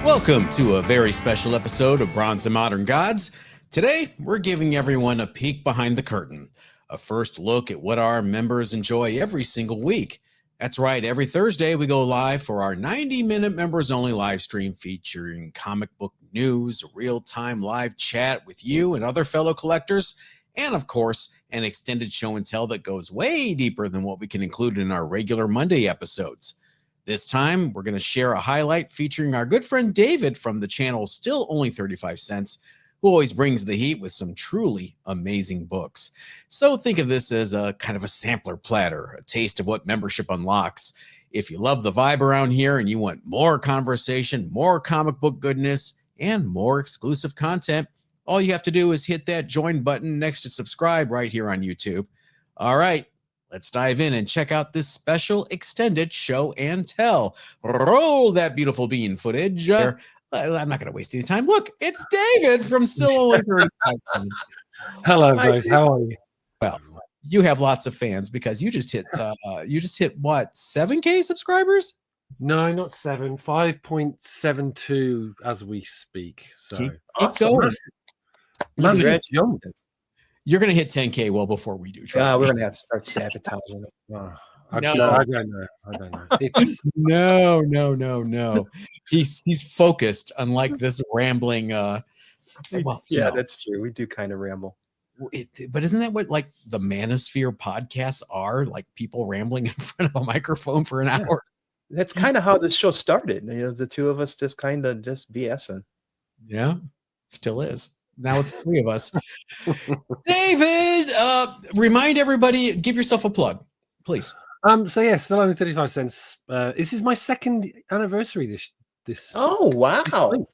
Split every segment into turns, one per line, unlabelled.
Welcome to a very special episode of Bronze and Modern Gods. Today, we're giving everyone a peek behind the curtain, a first look at what our members enjoy every single week. That's right, every Thursday we go live for our 90-minute members-only live stream featuring comic book news, real-time live chat with you and other fellow collectors, and of course, an extended show and tell that goes way deeper than what we can include in our regular Monday episodes. This time, we're going to share a highlight featuring our good friend David from the channel Still Only 35 Cents, who always brings the heat with some truly amazing books. So think of this as a kind of a sampler platter, a taste of what membership unlocks. If you love the vibe around here and you want more conversation, more comic book goodness, and more exclusive content, all you have to do is hit that join button next to subscribe right here on YouTube. All right. Let's dive in and check out this special extended show and tell. Roll that beautiful bean footage. I'm not going to waste any time. Look, it's David from Still Only 35 Cents.
Hello, guys. How are you?
Well, you have lots of fans because you just hit what, 7K subscribers?
No, not 7. 5.72 as we speak. So
keep going.
Massive jump.
You're going to hit 10K well before we do.
We're going to have to start sabotaging it.
I don't know.
No. He's focused, unlike this rambling.
That's true. We do kind of ramble.
But isn't that what like the Manosphere podcasts are? Like people rambling in front of a microphone for an hour.
That's kind of how this show started. The two of us just kind of just BSing.
Yeah, still is. Now it's 3 of us. David, remind everybody, give yourself a plug, please.
Still only 35 cents. This is my 2nd anniversary this
Oh, wow.
This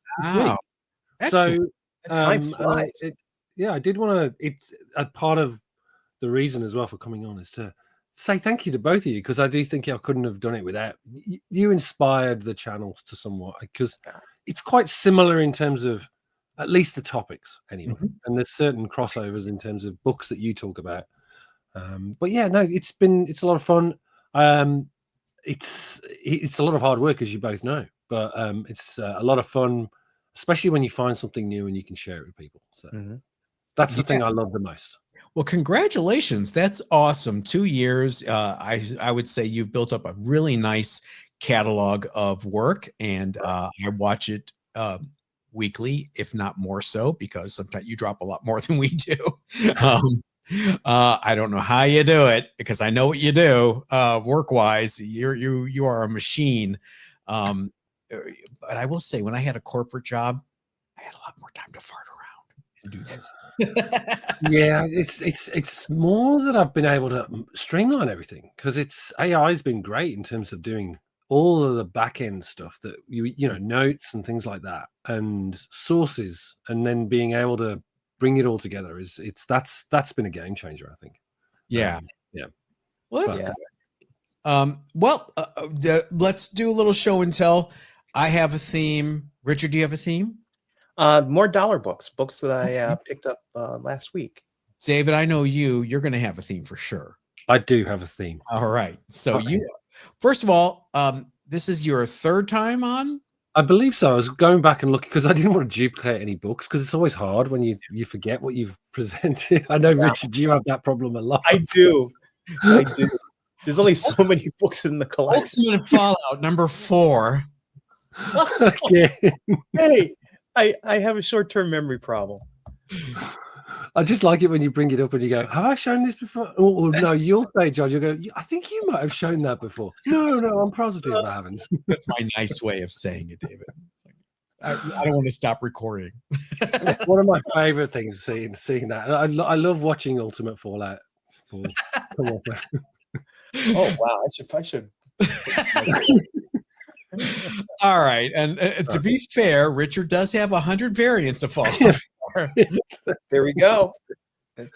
week.
So
time flies.
I did want to, it's a part of the reason as well for coming on is to say thank you to both of you, because I do think I couldn't have done it without you. Inspired the channels to somewhat, because it's quite similar in terms of at least the topics anyway. And there's certain crossovers in terms of books that you talk about. But yeah, no, it's a lot of fun. It's a lot of hard work, as you both know, but it's a lot of fun, especially when you find something new and you can share it with people. So that's the thing I love the most.
Well, congratulations. That's awesome. 2 years. I would say you've built up a really nice catalog of work, and I watch it weekly, if not more so, because sometimes you drop a lot more than we do. I don't know how you do it, because I know what you do work-wise. You are a machine. But I will say, when I had a corporate job, I had a lot more time to fart around and do this.
Yeah, it's more that I've been able to streamline everything, because AI has been great in terms of doing all of the back end stuff that you know, notes and things like that, and sources, and then being able to bring it all together that's been a game changer, I think.
Yeah. Well, that's
good.
Let's do a little show and tell. I have a theme. Richard, do you have a theme?
More dollar books that I picked up last week.
David, I know you're going to have a theme for sure.
I do have a theme.
All right. So first of all, this is your 3rd time on?
I believe so. I was going back and looking, because I didn't want to duplicate any books, because it's always hard when you forget what you've presented. I know, Richard, you have that problem a lot.
I do. There's only so many books in the collection.
Ultimate Fallout number 4.
Okay.
Hey, I have a short-term memory problem.
I just like it when you bring it up and you go, have I shown this before? Oh, no, you'll say, John, you'll go, I think you might have shown that before. No, I'm positive I haven't.
That's my nice way of saying it, David. I don't want to stop recording.
One of my favorite things, seeing that. I love watching Ultimate Fallout. Oh,
wow. I should.
All right. And to be fair, Richard does have 100 variants of Fallout.
There we go.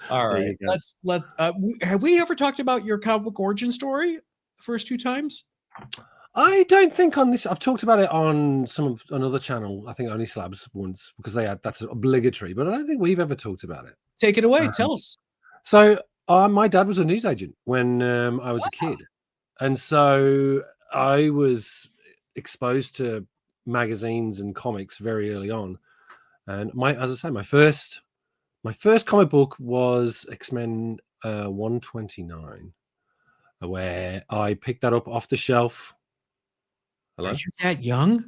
All right. Let's have we ever talked about your comic book origin story the first 2 times?
I don't think on this. I've talked about it on another channel. I think Only Slabs once, because that's obligatory. But I don't think we've ever talked about it.
Take it away. Tell us.
So my dad was a newsagent when I was a kid, and so I was exposed to magazines and comics very early on. And as I say, my first comic book was X-Men 129, where I picked that up off the shelf. Hello?
Are you that young?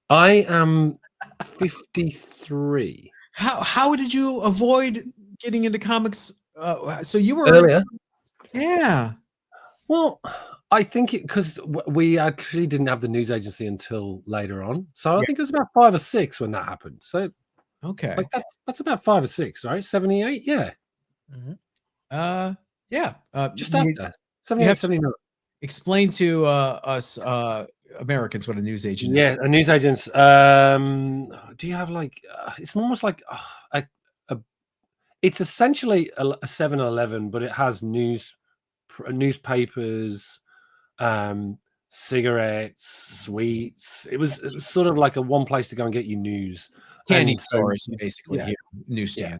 I am 53.
How did you avoid getting into comics? So you were
Earlier.
Yeah.
Well, I think because we actually didn't have the news agency until later on. So I think it was about 5 or 6 when that happened. So
okay,
like that's about 5 or 6, right? 78, yeah.
Yeah.
Just after 78, 79.
Explain to us Americans what a news agent is.
Yeah, a news agent's. Do you have like? It's almost like it's essentially a 7-Eleven, but it has newspapers, cigarettes, sweets. It was sort of like a one place to go and get your news.
Candy stores, basically.
Yeah.
Here, newsstand.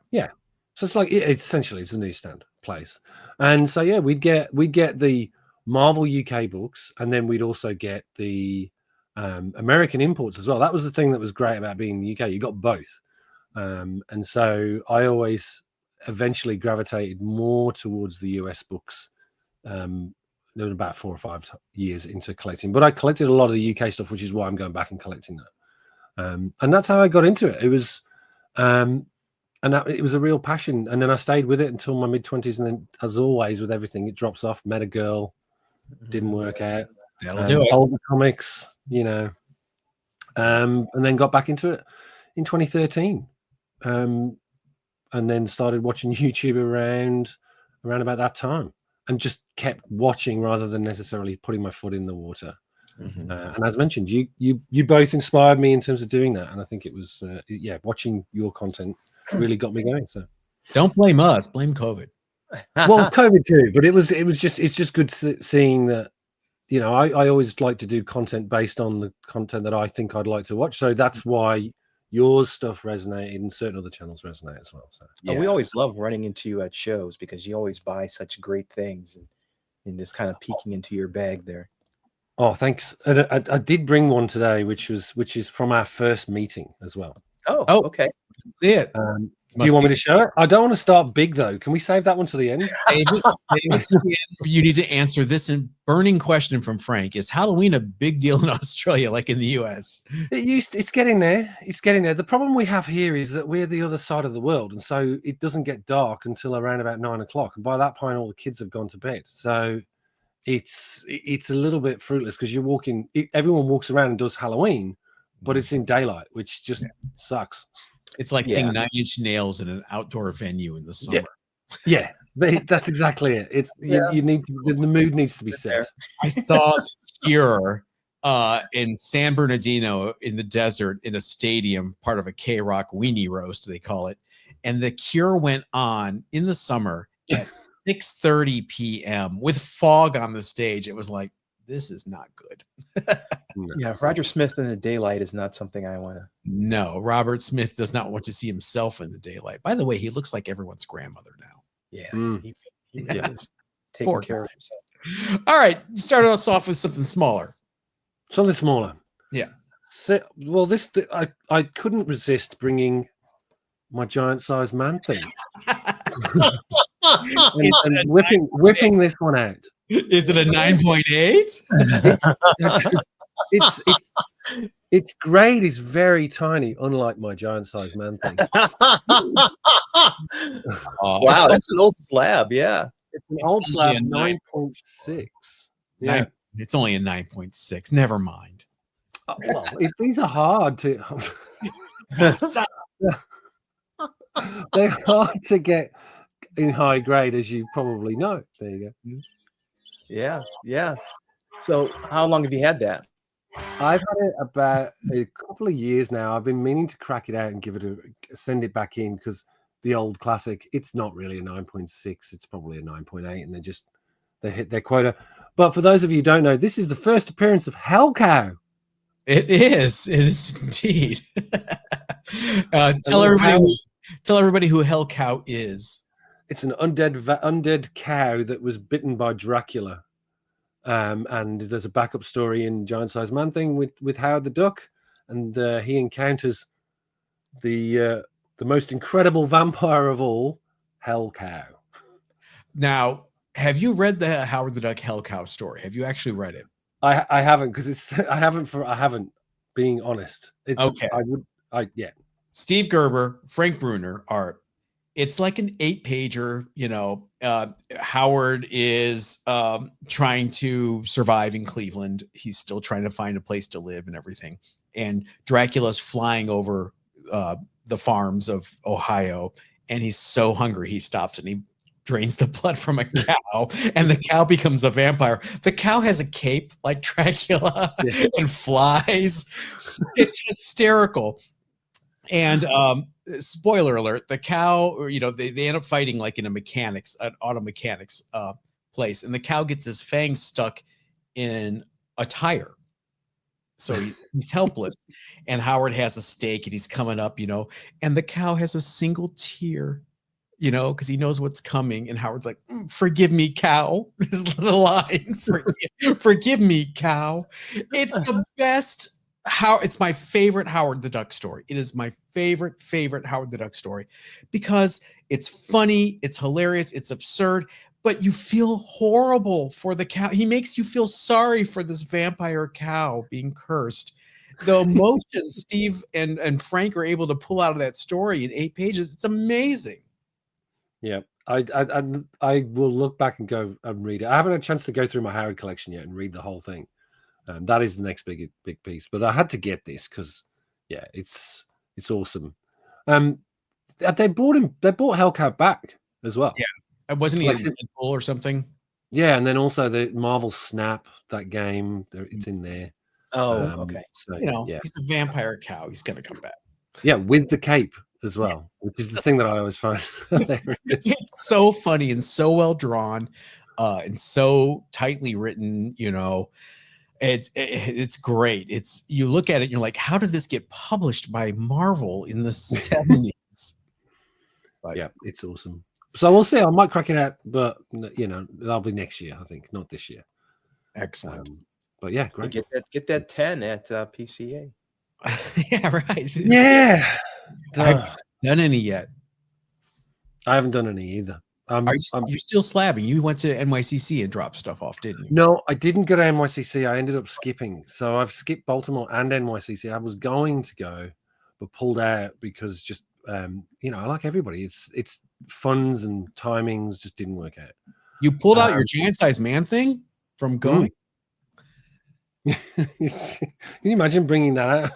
Yeah. So it's like essentially it's a newsstand place, and so yeah, we'd get the Marvel UK books, and then we'd also get the American imports as well. That was the thing that was great about being in the UK. You got both, and so I always eventually gravitated more towards the US books. There were about 4 or 5 years into collecting, but I collected a lot of the UK stuff, which is why I'm going back and collecting that. And that's how I got into it. It was. It was a real passion, and then I stayed with it until my mid-20s, and then, as always with everything, it drops off. Met a girl, didn't work out.
That'll do it.
Sold the comics, and then got back into it in 2013, and then started watching YouTube around about that time, and just kept watching rather than necessarily putting my foot in the water. And as mentioned, you both inspired me in terms of doing that, and I think it was watching your content really got me going. So
don't blame us, blame COVID.
Well, COVID too, but it's just good seeing that. I always like to do content based on the content that I think I'd like to watch. So that's why yours stuff resonated and certain other channels resonate as well. So
we always love running into you at shows because you always buy such great things and just kind of peeking into your bag there.
Oh, thanks. I did bring one today, which is from our first meeting as well.
Oh, okay.
See it.
Do you want me to show it? I don't want to start big though. Can we save that one to the end?
You need to answer this burning question from Frank: is Halloween a big deal in Australia, like in the US?
It's getting there. It's getting there. The problem we have here is that we're the other side of the world, and so it doesn't get dark until around about 9 o'clock. And by that point, all the kids have gone to bed. So it's a little bit fruitless because you're walking. Everyone walks around and does Halloween, but it's in daylight, which just sucks.
It's like seeing 9 Inch Nails in an outdoor venue in the summer.
Yeah, that's exactly it. It's you need to, the mood needs to be set.
I saw Cure in San Bernardino in the desert in a stadium, part of a K-Rock weenie roast, they call it. And the Cure went on in the summer at 6:30 p.m. with fog on the stage. It was like, this is not good.
Yeah, Roger Smith in the daylight is not something I want to.
No, Robert Smith does not want to see himself in the daylight. By the way, he looks like everyone's grandmother now.
Yeah, he is taking care of himself.
All right, you started us off with something smaller.
Something smaller.
Yeah.
So, well, I couldn't resist bringing my giant-sized man thing and whipping this one out.
Is it a 9.8?
Its grade is very tiny, unlike my giant-sized man thing.
Wow, that's an old slab. Yeah,
it's an old slab, 9.6. Yeah,
it's only a 9.6. Never mind.
Well, these are hard to. They're hard to get in high grade, as you probably know. There you go.
Yeah. So, how long have you had that?
I've had it about a couple of years now. I've been meaning to crack it out and send it back in because the old classic. It's not really a 9.6. It's probably a 9.8, and they hit their quota. But for those of you who don't know, this is the first appearance of Hellcow.
It is indeed. Tell everybody who Hellcow is.
It's an undead cow that was bitten by Dracula, And there's a backup story in Giant Sized Man Thing with Howard the Duck, and he encounters the most incredible vampire of all, Hell Cow.
Now, have you read the Howard the Duck Hell Cow story? Have you actually read it?
I haven't, because I haven't. Being honest, it's
okay.
Yeah.
Steve Gerber, Frank Bruner art. It's like an 8-pager. Howard is trying to survive in Cleveland. He's still trying to find a place to live and everything. And Dracula's flying over the farms of Ohio, and he's so hungry he stops and he drains the blood from a cow, and the cow becomes a vampire. The cow has a cape like Dracula and flies. It's hysterical. And spoiler alert, the cow, they end up fighting like in an auto mechanics place, and the cow gets his fangs stuck in a tire. So he's helpless. And Howard has a stake and he's coming up, and the cow has a single tear, because he knows what's coming. And Howard's like, forgive me, cow. This is the line. Forgive me, cow. It's the best. It's my favorite Howard the Duck story. It is my favorite Howard the Duck story because it's funny, it's hilarious, it's absurd, but you feel horrible for the cow. He makes you feel sorry for this vampire cow being cursed. The emotion Steve and Frank are able to pull out of that story in 8 pages, it's amazing.
Yeah, I will look back and go and read it. I haven't had a chance to go through my Howard collection yet and read the whole thing. That is the next big piece, but I had to get this because, yeah, it's awesome. They bought Hellcat back as well.
Yeah, wasn't he like Deadpool or something?
Yeah, and then also the Marvel Snap, that game, it's in there.
Oh, okay.
So,
he's a vampire cow. He's gonna come back.
Yeah, with the cape as well, which is the thing that I always find hilarious.
It's so funny and so well drawn, and so tightly written. It's great. You look at it and you're like, how did this get published by Marvel in the 70s? But
yeah, it's awesome. So we'll see. I might crack it out, but that'll be next year, I think, not this year.
Excellent.
But yeah, great.
Get that 10 at PCA.
Yeah, right.
Yeah.
I haven't done any yet.
I haven't done any either.
You're still slabbing. You went to NYCC and dropped stuff off, didn't you?
No, I didn't go to NYCC. I ended up skipping. So I've skipped Baltimore and NYCC. I was going to go, but pulled out because just I like everybody. It's funds and timings just didn't work out.
You pulled out your Giant Sized Man thing from going.
Can you imagine bringing that out?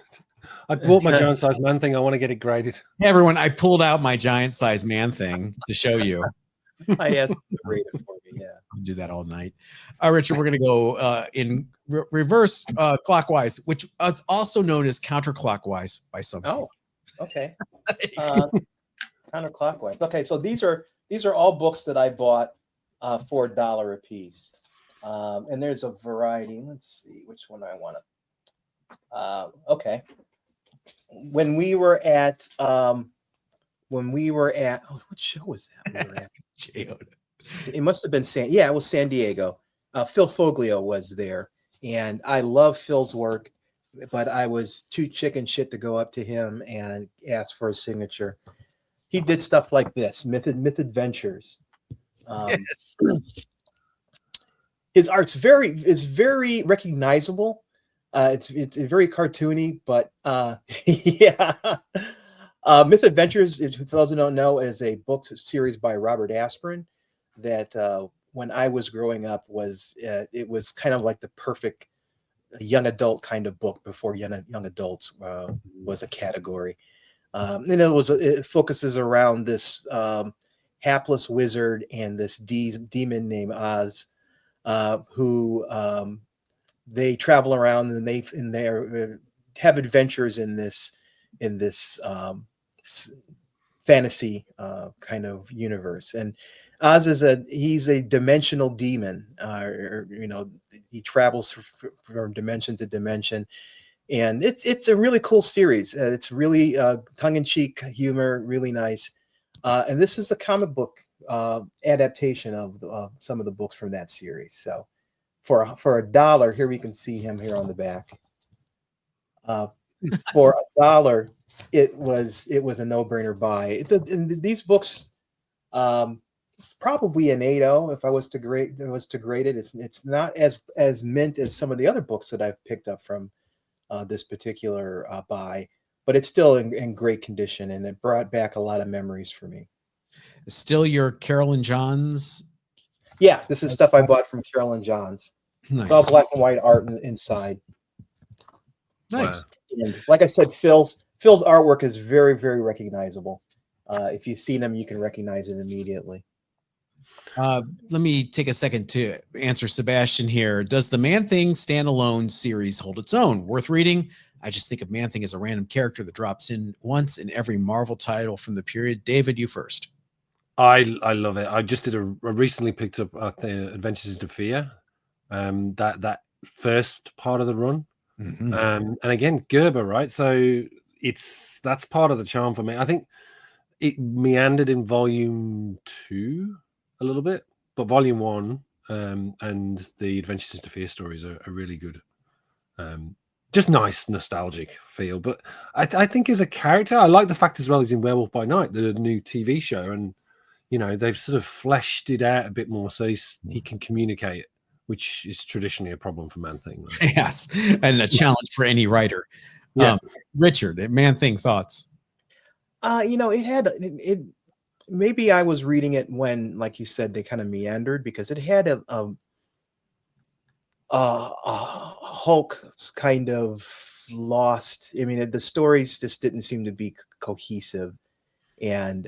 I bought my Giant Sized Man thing. I want to get it graded.
Hey, everyone, I pulled out my Giant Sized Man thing to show you.
I asked to grade it for me. Yeah,
I'll do that all night. Richard, we're going to go in reverse clockwise, which is also known as counterclockwise by some people.
Oh, okay. Counterclockwise. Okay, so these are all books that I bought for $1 a piece, and there's a variety. Let's see which one I want to. Okay. When we were at what show was that? We were at? It must have been it was San Diego. Phil Foglio was there, and I love Phil's work, but I was too chicken shit to go up to him and ask for a signature. He did stuff like this, Myth Adventures.
Yes.
His art's very recognizable. It's very cartoony, but yeah. Myth Adventures, for those who don't know, is a book series by Robert Aspirin that when I was growing up it was kind of like the perfect young adult kind of book before young adults was a category. And it focuses around this hapless wizard and this demon named Oz, who they travel around and they have adventures in this fantasy kind of universe. And Oz he's a dimensional demon. He travels from dimension to dimension, and it's a really cool series. It's really tongue-in-cheek humor, really nice. And this is the comic book adaptation of some of the books from that series. So for $1, here we can see him here on the back. For $1, it was a no-brainer buy. These books, it's probably an 8.0 if I was to grade it. It's not as mint as some of the other books that I've picked up from this particular buy, but it's still in great condition, and it brought back a lot of memories for me.
Still your Carolyn Johns?
Yeah, this is stuff I bought from Carolyn Johns.
Nice.
It's all black and white art inside.
Nice.
And like I said, Phil's artwork is very, very recognizable. If you see them, you can recognize it immediately.
Let me take a second to answer Sebastian here. Does the Man-Thing standalone series hold its own? Worth reading? I just think of Man-Thing as a random character that drops in once in every Marvel title from the period. David, you first.
I love it. I recently picked up the Adventures into Fear, that first part of the run.
Mm-hmm.
And again, Gerber, right? So that's part of the charm for me. I think it meandered in volume 2 a little bit, but volume 1 and the Adventures into Fear stories are really good. Just nice nostalgic feel. But I think as a character, I like the fact as well he's in Werewolf by Night, the new TV show, and they've sort of fleshed it out a bit more so he can communicate, which is traditionally a problem for Man-Thing. Right?
Yes, and a challenge for any writer.
Yeah.
Richard, Man-Thing thoughts?
It maybe I was reading it when, like you said, they kind of meandered, because it had a Hulk's kind of lost. I mean, the stories just didn't seem to be cohesive, and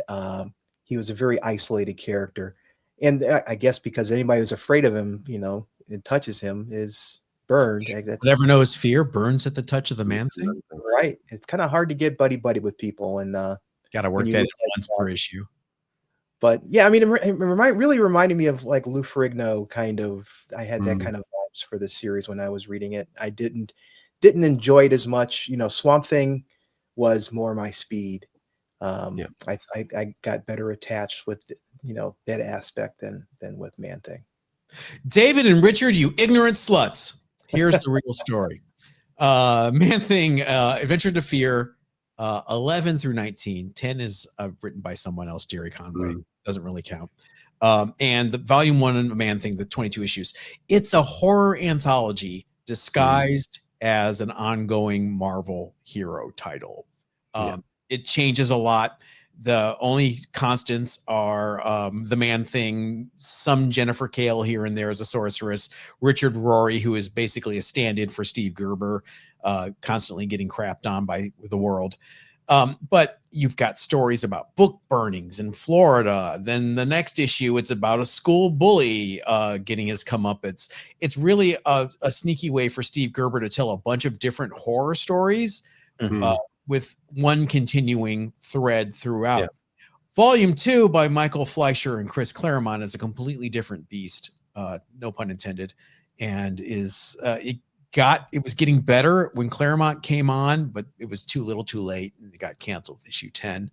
he was a very isolated character. And I guess because anybody who's afraid of him, and touches him is burned.
Whatever knows fear burns at the touch of the Man-Thing.
Right. It's kind of hard to get buddy with people, and
got to work that in once per issue.
But yeah, I mean, it really reminded me of like Lou Ferrigno kind of. I had that kind of vibes for the series when I was reading it. I didn't enjoy it as much. Swamp Thing was more my speed. I got better attached with that aspect than with Man-Thing.
David and Richard, you ignorant sluts. Here's the real story. Man-Thing, Adventure to Fear, 11 through 19. 10 is written by someone else, Jerry Conway. Doesn't really count. And the volume 1 of Man-Thing, the 22 issues. It's a horror anthology disguised as an ongoing Marvel hero title. It changes a lot. The only constants are the Man-Thing, some Jennifer Kale here and there as a sorceress, Richard Rory, who is basically a stand-in for Steve Gerber, constantly getting crapped on by the world. But you've got stories about book burnings in Florida. Then the next issue, it's about a school bully getting his comeuppance. It's really a sneaky way for Steve Gerber to tell a bunch of different horror stories. With one continuing thread throughout. Yeah. Volume 2 by Michael Fleischer and Chris Claremont is a completely different beast, no pun intended, and it was getting better when Claremont came on, but it was too little too late, and it got canceled with issue 10.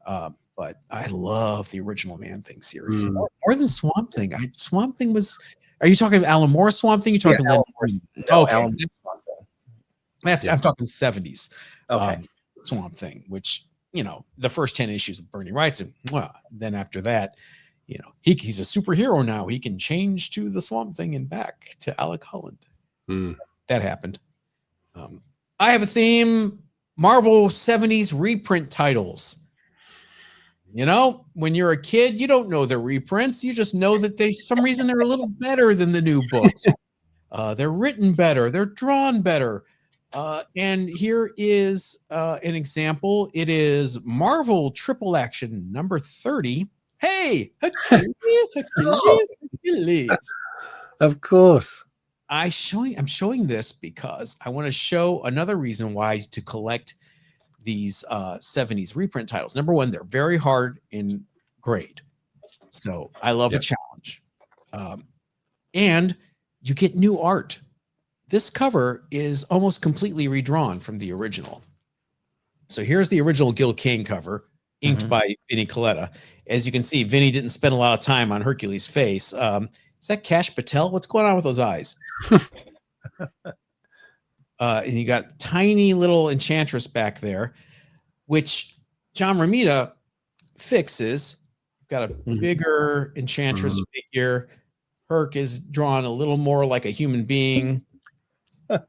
But I love the original Man-Thing series more than Swamp Thing. Swamp Thing was. Are you talking Alan Moore Swamp Thing? You're talking
Alan Moore. No,
okay.
Alan Moore Swamp Thing.
I'm talking 70s.
Okay.
Swamp Thing, which the first 10 issues of Bernie writes, and then after that, he's a superhero now. He can change to the Swamp Thing and back to Alec Holland. That happened. I have a theme: Marvel 70s reprint titles. When you're a kid, you don't know they're reprints. You just know that some reason they're a little better than the new books. They're written better. They're drawn better. And here is an example. It is Marvel Triple Action number 30. Hey, Achilles.
Of course.
I'm showing this because I want to show another reason why to collect these 70s reprint titles. Number one, they're very hard in grade. So I love a challenge. And you get new art. This cover is almost completely redrawn from the original. So here's the original Gil Kane cover, inked by Vinnie Coletta. As you can see, Vinnie didn't spend a lot of time on Hercules' face. Is that Kash Patel? What's going on with those eyes? And you got tiny little Enchantress back there, which John Romita fixes. Got a bigger Enchantress figure. Herc is drawn a little more like a human being.
I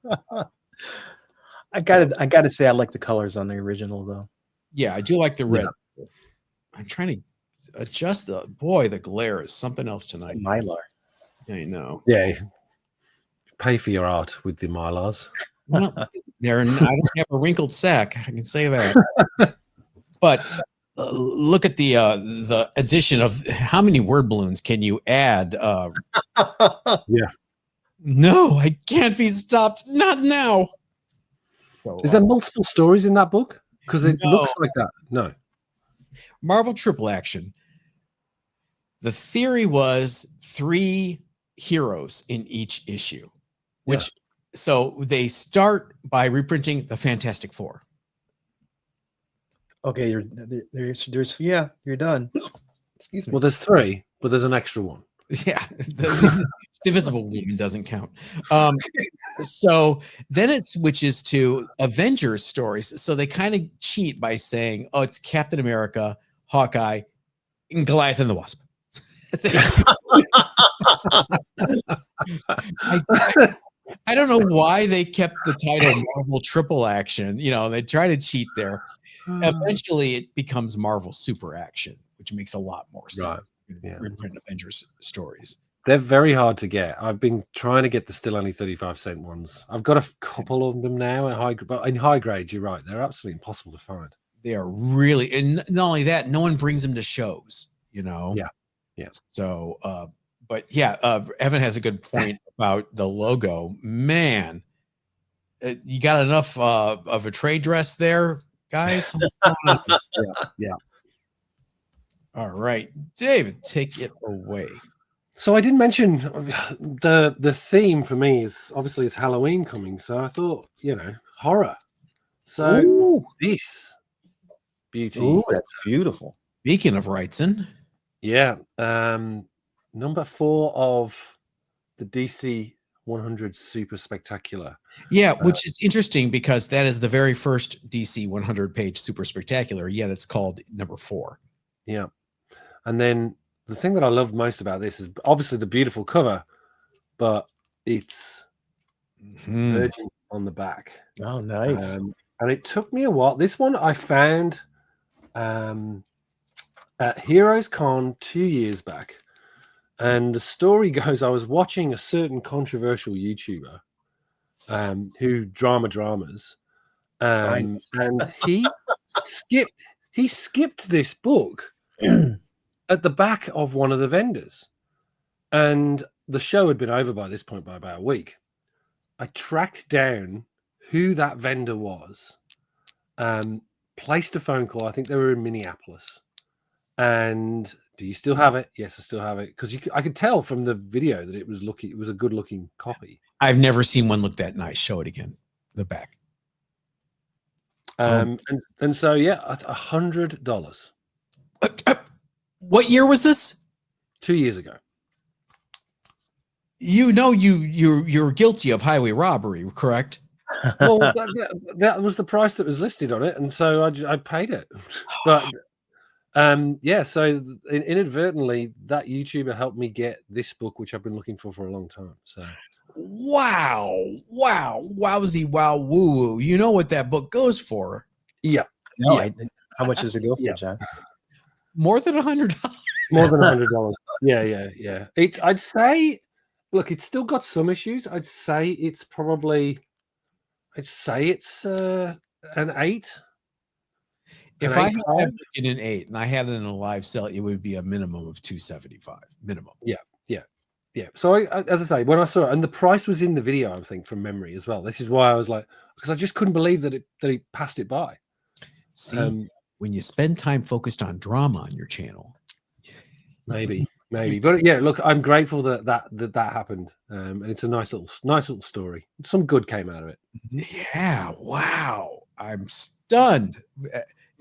gotta say I like the colors on the original though.
Yeah, I do like the red. Yeah. I'm trying to adjust the glare is something else tonight.
It's Mylar.
I know.
Yeah. Pay for your art with the Mylars.
Well, I don't have a wrinkled sack. I can say that. But look at the addition of how many word balloons can you add?
Yeah.
No, I can't be stopped. Not now. So,
is there multiple stories in that book? Because it looks like that. No.
Marvel Triple Action. The theory was 3 heroes in each issue, which so they start by reprinting the Fantastic Four.
Okay, you're done. Excuse me.
Well, there's 3, but there's an extra one.
Yeah, the Invisible Woman doesn't count. So then it switches to Avengers stories. So they kind of cheat by saying, "Oh, it's Captain America, Hawkeye, and Goliath and the Wasp." I don't know why they kept the title Marvel Triple Action. You know, they try to cheat there. Eventually, it becomes Marvel Super Action, which makes a lot more sense.
Right.
Yeah. Reprint Avengers stories.
They're very hard to get. I've been trying to get the still only 35-cent ones. I've got a couple of them now but in high grade, you're right. They're absolutely impossible to find.
They are really, and not only that, no one brings them to shows, you know?
Yeah. Yeah.
So, but yeah, Evan has a good point about the logo. Man, you got enough of a trade dress there, guys?
Yeah.
All right, David, take it away.
So I didn't mention the theme for me is obviously it's Halloween coming. So I thought, horror. So this beauty.
Ooh, that's beautiful.
Speaking of Wrightson.
Yeah. Number 4 of the DC 100 Super Spectacular.
Yeah, which is interesting because that is the very first DC 100 page Super Spectacular, yet it's called number 4.
Yeah. And then the thing that I love most about this is obviously the beautiful cover, but it's Virgin on the back.
Oh, nice.
And it took me a while. This one I found at Heroes Con 2 years back. And the story goes, I was watching a certain controversial YouTuber who dramas. And he skipped this book at the back of one of the vendors. And the show had been over by this point by about a week. I tracked down who that vendor was, placed a phone call. I think they were in Minneapolis. And do you still have it? Yes, I still have it. Because I could tell from the video that it was a good looking copy.
I've never seen one look that nice. Show it again. The back.
And so $100.
What year was this?
2 years ago.
You're guilty of highway robbery, correct?
Well, that was the price that was listed on it, and so I paid it. But so inadvertently, that YouTuber helped me get this book, which I've been looking for a long time. So
wowzy, wow, woo woo. You know what that book goes for?
Yeah.
No, how much does it go for, John?
More than $100.
More than $100. Yeah. I'd say, look, it's still got some issues. I'd say it's an 8.
If I had that book in an 8 and I had it in a live sale, it would be a minimum of $275 minimum.
Yeah. So as I say, when I saw it, and the price was in the video, I think from memory as well. This is why I was like, because I just couldn't believe that he passed it by.
See, when you spend time focused on drama on your channel,
maybe. But yeah, look, I'm grateful that happened, and it's a nice little story. Some good came out of it.
Yeah. Wow. I'm stunned.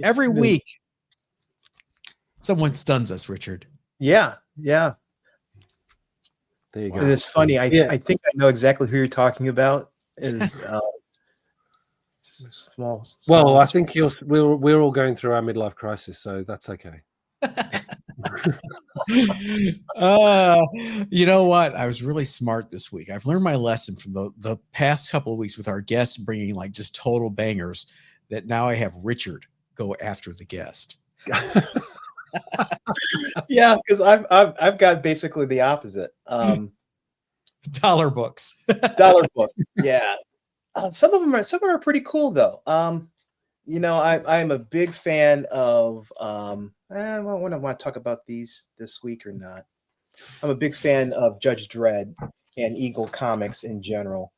Every week, someone stuns us, Richard.
Yeah.
There you go.
And it's funny. I think I know exactly who you're talking about. Is small.
Well, I think we're all going through our midlife crisis, so that's okay.
You know what? I was really smart this week. I've learned my lesson from the past couple of weeks with our guests bringing like just total bangers, that now I have Richard go after the guest.
Yeah, because I've got basically the opposite.
Dollar books.
Dollar book. Yeah. Some of them are pretty cool though. You know, I am a big fan of I don't want to talk about these this week or not. I'm a big fan of Judge Dredd and Eagle Comics in general.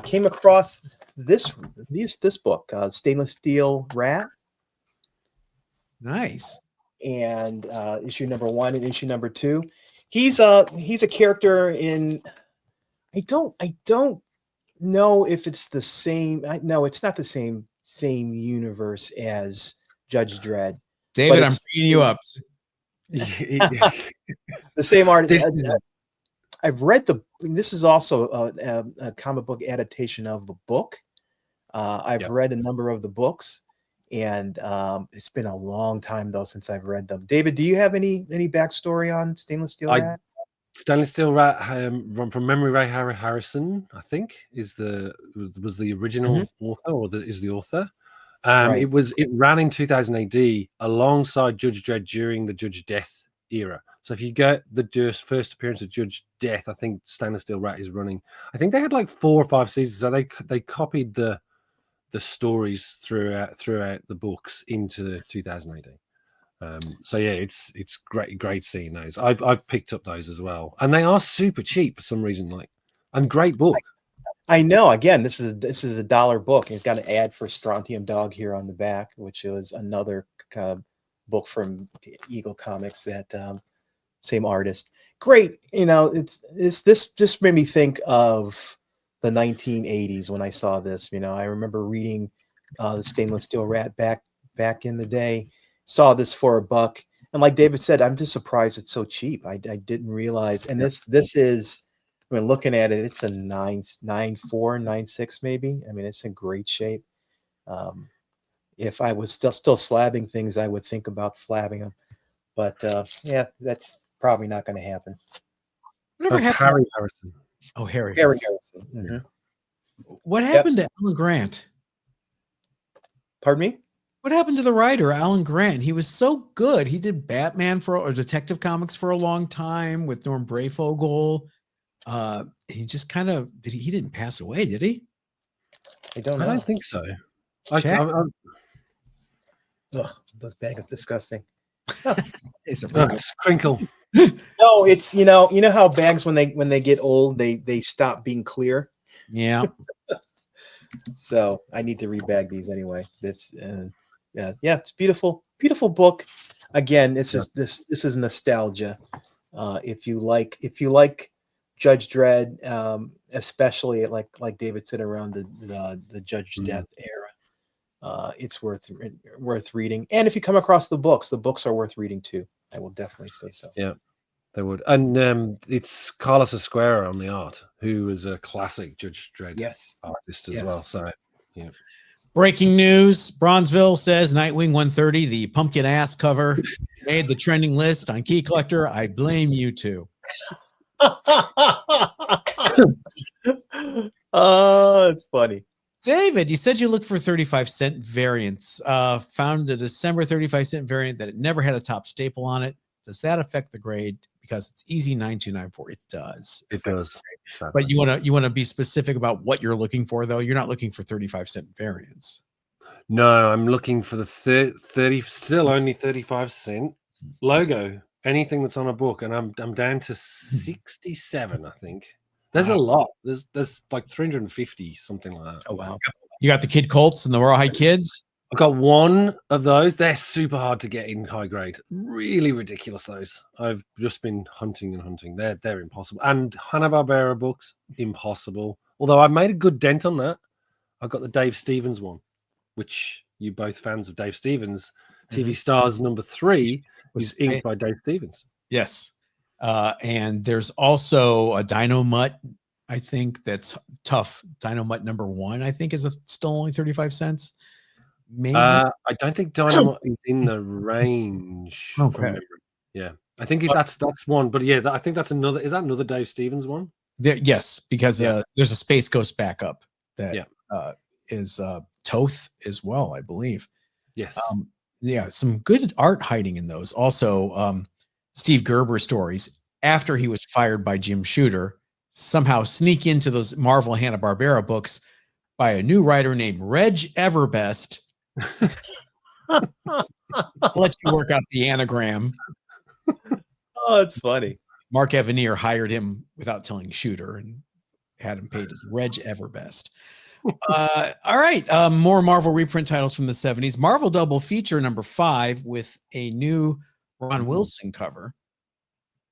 Came across this book, Stainless Steel Rat.
Nice.
And issue number 1 and issue number 2. He's a character in. I don't know if it's the same. No, it's not the same universe as Judge Dredd.
David, I'm bringing you up.
The same artist. I've read this is also a comic book adaptation of a book. I've read a number of the books, and it's been a long time though since I've read them. David, do you have any backstory on Stainless Steel Rat?
Stainless Steel Rat, from memory, Ray Harrison, I think, was the original author, or is the author.
Right.
It ran in 2000 AD alongside Judge Dredd during the Judge Death era. So if you get the first appearance of Judge Death, I think Stainless Steel Rat is running. I think they had like 4 or 5 seasons, so they copied the stories throughout the books into the 2000 AD. So yeah, it's great seeing those. I've picked up those as well, and they are super cheap for some reason, and great book.
I know. Again, this is a $1 book. He's got an ad for Strontium Dog here on the back, which is another book from Eagle Comics, that same artist. Great. You know, this just made me think of the 1980s when I saw this. You know, I remember reading the Stainless Steel Rat back in the day. Saw this for $1, and like David said, I'm just surprised it's so cheap. I didn't realize. And this is, when looking at it, it's a 9.4, 9.6 maybe. I mean, it's in great shape. If I was still slabbing things, I would think about slabbing them. But yeah, that's probably not going to happen.
That's Harry Harrison.
Oh, Harry
Harrison.
Mm-hmm. What happened to Alan Grant?
Pardon me?
What happened to the writer, Alan Grant? He was so good. He did Batman or Detective Comics for a long time with Norm Brayfogle. He just kind of he didn't pass away, did he?
I don't know.
I don't think so.
Ugh, those bags is disgusting.
It's a
crinkle.
No, it's you know how bags when they get old they stop being clear.
Yeah.
So I need to rebag these anyway. This yeah, it's beautiful book. Again, this is nostalgia. If you like Judge Dredd, especially like David said, around the Judge Death era, it's worth reading. And if you come across the books are worth reading too. I will definitely say so.
Yeah, they would. And it's Carlos Esquera on the art, who is a classic Judge Dredd artist as well. So yeah.
Breaking news: Bronzeville says Nightwing 130, the pumpkin ass cover, made the trending list on Key Collector. I blame you two.
Oh, it's funny.
David, you said you looked for 35-cent variants. Found a December 35-cent variant that it never had a top staple on it. Does that affect the grade? Because it's easy 9294. It does.
It does.
But you want to be specific about what you're looking for, though. You're not looking for 35-cent variants.
No, I'm looking for the 30, still only 35-cent logo. Anything that's on a book, and I'm down to 67. I think there's a lot. There's like 350, something like that.
Oh wow! You got the Kid Colts and the Royal High Kids.
I've got one of those. They're super hard to get in high grade. Really ridiculous, those. I've just been hunting and hunting. They're impossible. And Hanna-Barbera books, impossible. Although I've made a good dent on that. I've got the Dave Stevens one, which you both fans of Dave Stevens. TV Stars #3 is inked by Dave Stevens.
Yes. And there's also a Dynamut, I think that's tough. Dynamut #1, I think, is still only 35 cents. Maybe.
I don't think Dynamite is in the range from memory. Yeah, I think that's one. But yeah, I think that's another. Is that another Dave Stevens one?
Yes, because there's a Space Ghost backup that is Toth as well, I believe.
Yes.
Yeah, some good art hiding in those. Also, Steve Gerber stories after he was fired by Jim Shooter somehow sneak into those Marvel Hanna-Barbera books by a new writer named Reg Everbest. I'll let you work out the anagram.
Oh, it's funny.
Mark Evanier hired him without telling Shooter and had him paid as Reg Everbest. All right. More Marvel reprint titles from the 70s. Marvel Double Feature #5 with a new Ron Wilson cover.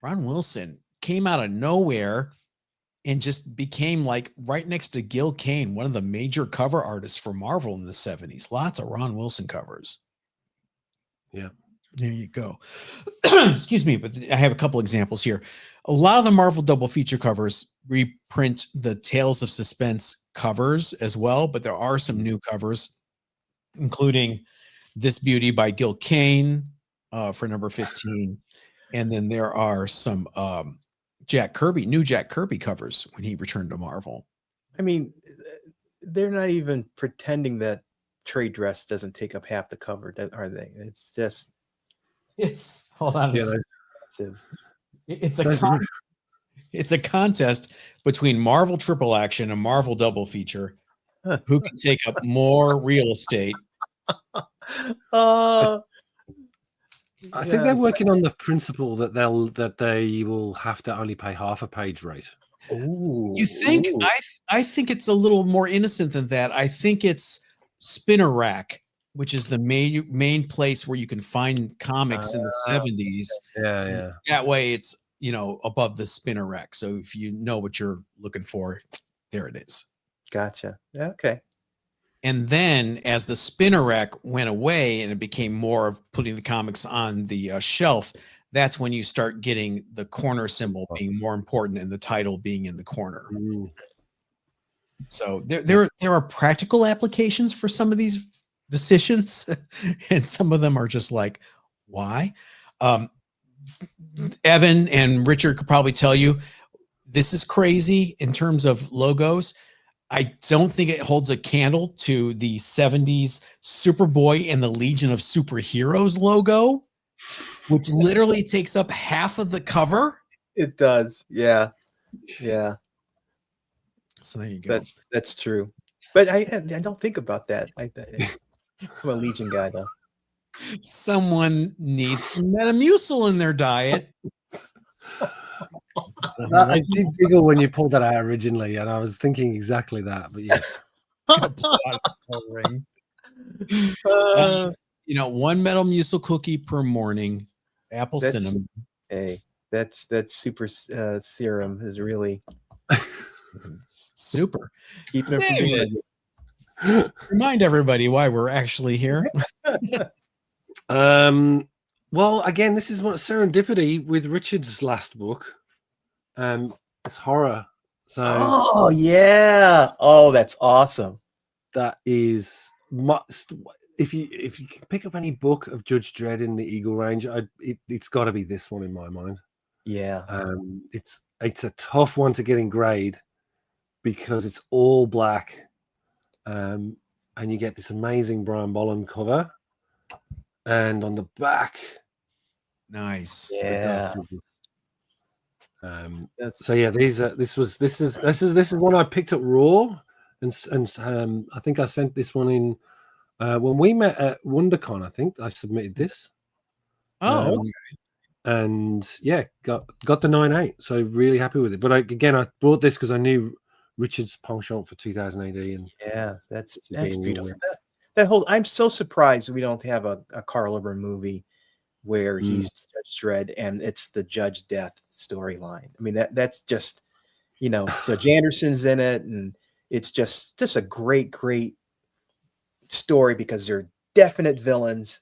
Ron Wilson came out of nowhere and just became like right next to Gil Kane, one of the major cover artists for Marvel in the 70s. Lots of Ron Wilson covers.
Yeah.
There you go. Excuse me, but I have a couple examples here. A lot of the Marvel double feature covers reprint the Tales of Suspense covers as well, but there are some new covers, including This Beauty by Gil Kane for #15. And then there are some new Jack Kirby covers when he returned to Marvel.
I mean, they're not even pretending that trade dress doesn't take up half the cover, are they? It's just...
hold on. It's a contest between Marvel Triple Action and Marvel Double Feature. Who can take up more real estate?
I think they're working on the principle that they will have to only pay half a page rate.
Ooh,
you think? I think it's a little more innocent than that. I think it's Spinner Rack, which is the main place where you can find comics in the 70s.
Yeah.
That way it's, above the Spinner Rack. So if you know what you're looking for, there it is.
Gotcha. Okay.
And then as the Spinner Rack went away and it became more of putting the comics on the shelf, that's when you start getting the corner symbol being more important and the title being in the corner. So there are practical applications for some of these decisions, and some of them are just like, why? Evan and Richard could probably tell you this is crazy in terms of logos. I don't think it holds a candle to the 70s Superboy and the Legion of Superheroes logo, which literally takes up half of the cover.
It does. Yeah.
So there you go.
That's true. But I don't think about that. I'm a Legion guy, though.
Someone needs some Metamucil in their diet.
I did giggle when you pulled that out originally, and I was thinking exactly that. But yes,
one Metamucil cookie per morning. Apple cinnamon.
Hey, that's super serum is really
super.
Keeping it from being
Remind everybody why we're actually here.
Well, again, this is what serendipity with Richard's last book. It's horror. So
oh yeah. Oh, that's awesome.
That is if you can pick up any book of Judge Dredd in the Eagle Range, it's got to be this one in my mind.
Yeah.
It's a tough one to get in grade because it's all black, and you get this amazing Brian Bolland cover, and on the back,
nice.
Yeah.
So yeah, this is one I picked up raw, and I think I sent this one in when we met at WonderCon. I think I submitted this.
Oh, okay.
And yeah, got the 9.8. So really happy with it. But I brought this because I knew Richard's penchant for 2000 AD, and
yeah, that's beautiful. That whole I'm so surprised we don't have a Carl Urban movie where he's Judge Dredd and it's the Judge Death storyline. I mean, that's just, Judge Anderson's in it, and it's just a great story because they're definite villains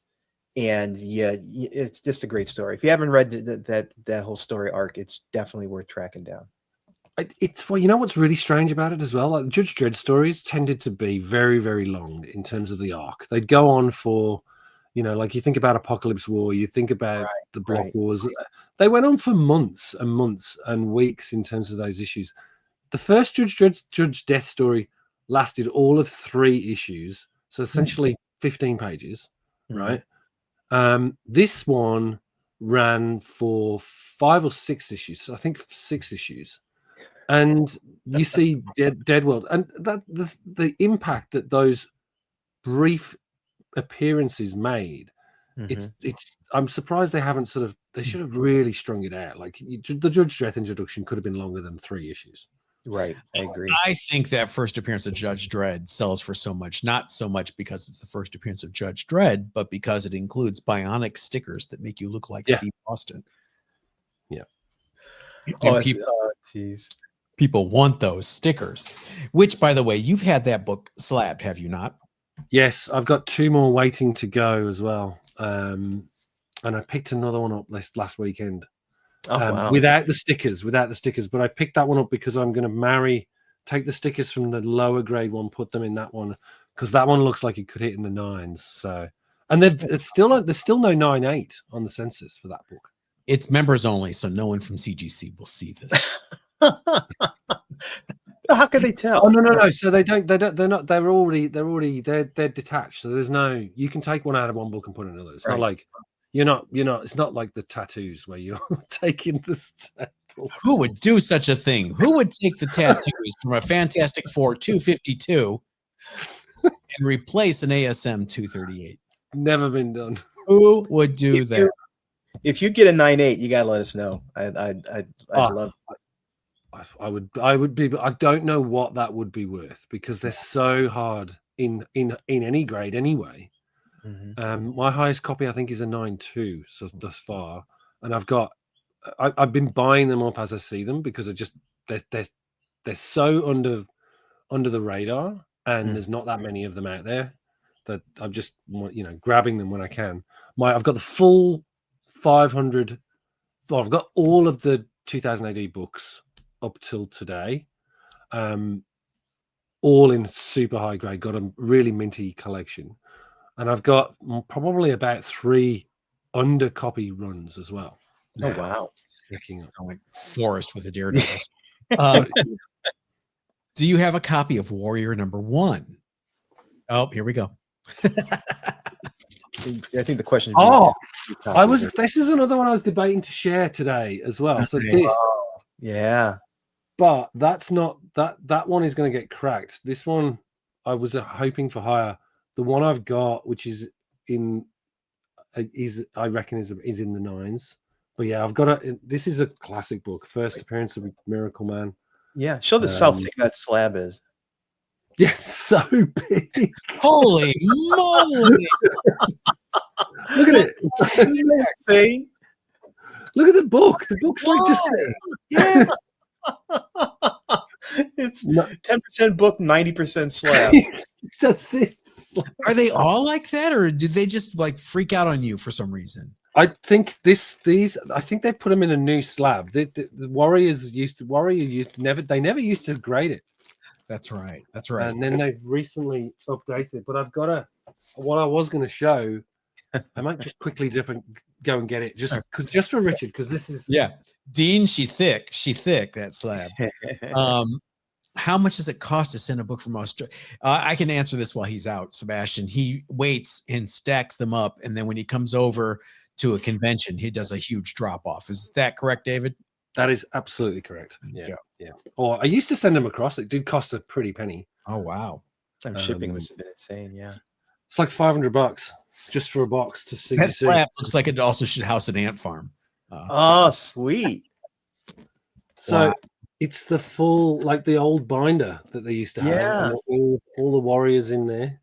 And yeah, it's just a great story. If you haven't read that whole story arc, it's definitely worth tracking down.
It's well, you know what's really strange about it as well. Like Judge Dredd stories tended to be very, very long in terms of the arc. They'd go on for, like you think about Apocalypse War, you think about the Block Wars. They went on for months and months and weeks in terms of those issues. The first Judge Death story lasted all of 3 issues, so essentially 15 pages, right? This one ran for 5 or 6 issues. I think 6 issues. And you see Dead World, and that the impact that those brief appearances made. It's I'm surprised they haven't they should have really strung it out. Like the Judge Dredd introduction could have been longer than 3 issues.
Right, I agree.
I think that first appearance of Judge Dredd sells for so much, not so much because it's the first appearance of Judge Dredd, but because it includes bionic stickers that make you look like Steve Austin.
Yeah.
People want those stickers, which, by the way, you've had that book slabbed, have you not?
Yes, I've got 2 more waiting to go as well. And I picked another one up last weekend.
Wow.
Without the stickers, but I picked that one up because I'm going to take the stickers from the lower grade one, put them in that one, because that one looks like it could hit in the 9s. So, and there's still no 9.8 on the census for that book.
It's members only, so no one from CGC will see this.
How can they tell?
Oh no. So they don't. They're not. They're detached. So there's no. You can take one out of one book and put in another. It's not like you're not. It's not like the tattoos where you're taking the sample.
Who would do such a thing? Who would take the tattoos from a Fantastic Four 252 and replace an ASM 238?
Never been done.
Who would do that?
If you get a 9.8, you gotta let us know. I'd love.
I would be, but I don't know what that would be worth because they're so hard in any grade anyway. My highest copy I think is a 9.2 so thus far, and I've been buying them up as I see them because they're so under the radar, and there's not that many of them out there that I'm just grabbing them when I can. I've got the full 500. Well, I've got all of the 2000 AD books up till today, all in super high grade. Got a really minty collection, and I've got probably about 3 under copy runs as well.
Oh wow!
It's like Forrest with the Daredevils. Do you have a copy of Warrior #1? Oh, here we go.
I think the question.
This is another one I was debating to share today as well. So this, but that's not that one is going to get cracked. This one I was hoping for higher. The one I've got, which is I reckon is in the 9s. But yeah, I've got this is a classic book. First appearance of Miracle Man.
Yeah, show the how thick that slab is.
Yeah, so big.
Holy moly!
Look at it.
See?
Look at the book. The book's like just
It's 10% book, 90% slab.
That's it.
Are they all like that, or did they just like freak out on you for some reason?
I think I think they put them in a new slab. The Warriors never used to grade it.
That's right. That's right.
And then they've recently updated. But I've got what I was going to show. I might just quickly go and get it just for Richard, because this is
Dean. She thick that slab. How much does it cost to send a book from Australia? I can answer this while he's out, Sebastian. He waits and stacks them up, and then when he comes over to a convention, he does a huge drop off. Is that correct, David?
That is absolutely correct. Yeah. Or I used to send them across. It did cost a pretty penny.
Oh wow!
Shipping was insane. Yeah,
it's like $500 just for a box to see.
That slab looks like it also should house an ant farm.
Oh, sweet.
So it's the full, like the old binder that they used to have.
Yeah.
All the Warriors in there.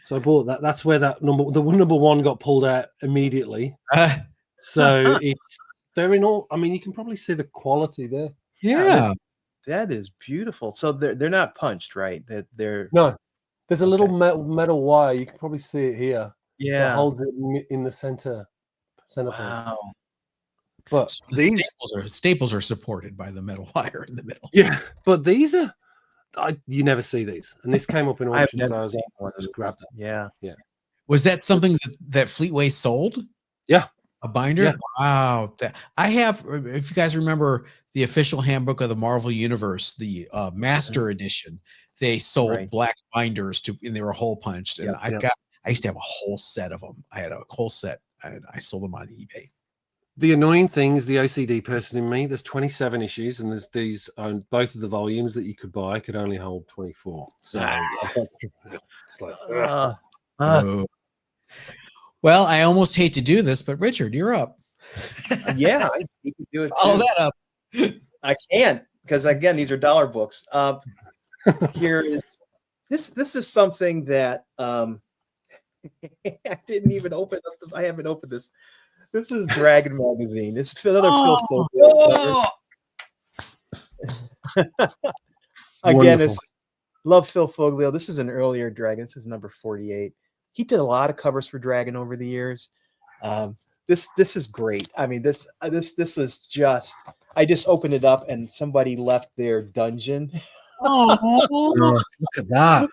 So I bought that. That's where the number 1 got pulled out immediately. So they're in all. I mean, you can probably see the quality there.
Yeah,
that is beautiful. So they're not punched, right? They're
no. There's a little metal wire. You can probably see it here. that holds it in the center point.
Wow.
But
So the
these
staples are supported by the metal wire in the middle.
Yeah, but these are you never see these, and this came up in
I've
auctions.
never
I was
seen
like,
one of
just
these.
grabbed it.
Yeah.
Was that something that Fleetway sold?
Yeah.
A binder?
Yeah.
Wow. I have, if you guys remember the official handbook of the Marvel Universe, the master edition, they sold black binders and they were hole punched. And I used to have a whole set of them. I had a whole set and I sold them on eBay.
The annoying thing is the OCD person in me. There's 27 issues, and there's these on both of the volumes that you could buy could only hold 24. So it's like,
well, I almost hate to do this, but Richard, you're up.
Yeah, you can do it.
Follow that up.
I can't, because again, these are dollar books. Here is this is something that I didn't even open up. I haven't opened this. This is Dragon magazine. It's another Phil Fogel cover. Again, love Phil Foglio. This is an earlier Dragon. This is number 48. He did a lot of covers for Dragon over the years. This is great. I mean, this is just. I just opened it up and somebody left their dungeon.
Oh, look at that!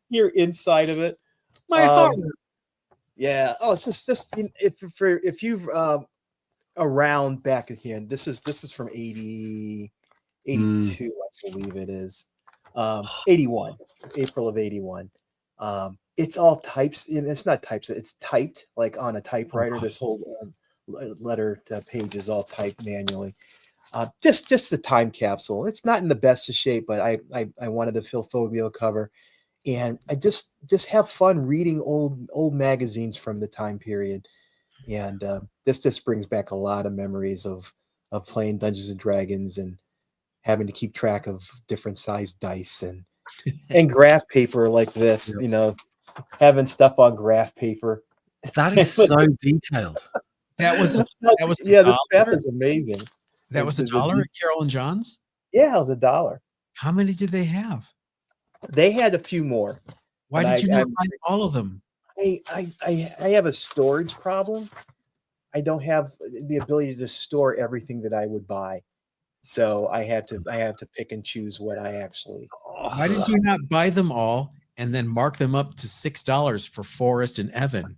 Here inside of it.
My heart.
Yeah. Oh, it's just if you around back at here. This is from 82, I believe it is. 81, April of 81. It's all types. It's not types. It's typed like on a typewriter. This whole letter to page is all typed manually. Just the time capsule. It's not in the best of shape, but I wanted the Phil Foglio cover. And I just have fun reading old magazines from the time period, and this just brings back a lot of memories of playing Dungeons and Dragons and having to keep track of different sized dice and graph paper like this. You know, having stuff on graph paper.
That is so detailed.
This
graph is amazing.
That was $1 at Carol and John's.
Yeah, it was $1.
How many did they have?
They had a few more.
Why did you not buy all of them?
I have a storage problem. I don't have the ability to store everything that I would buy, so I have to pick and choose what I actually.
Why did you not buy them all and then mark them up to $6 for Forrest and Evan?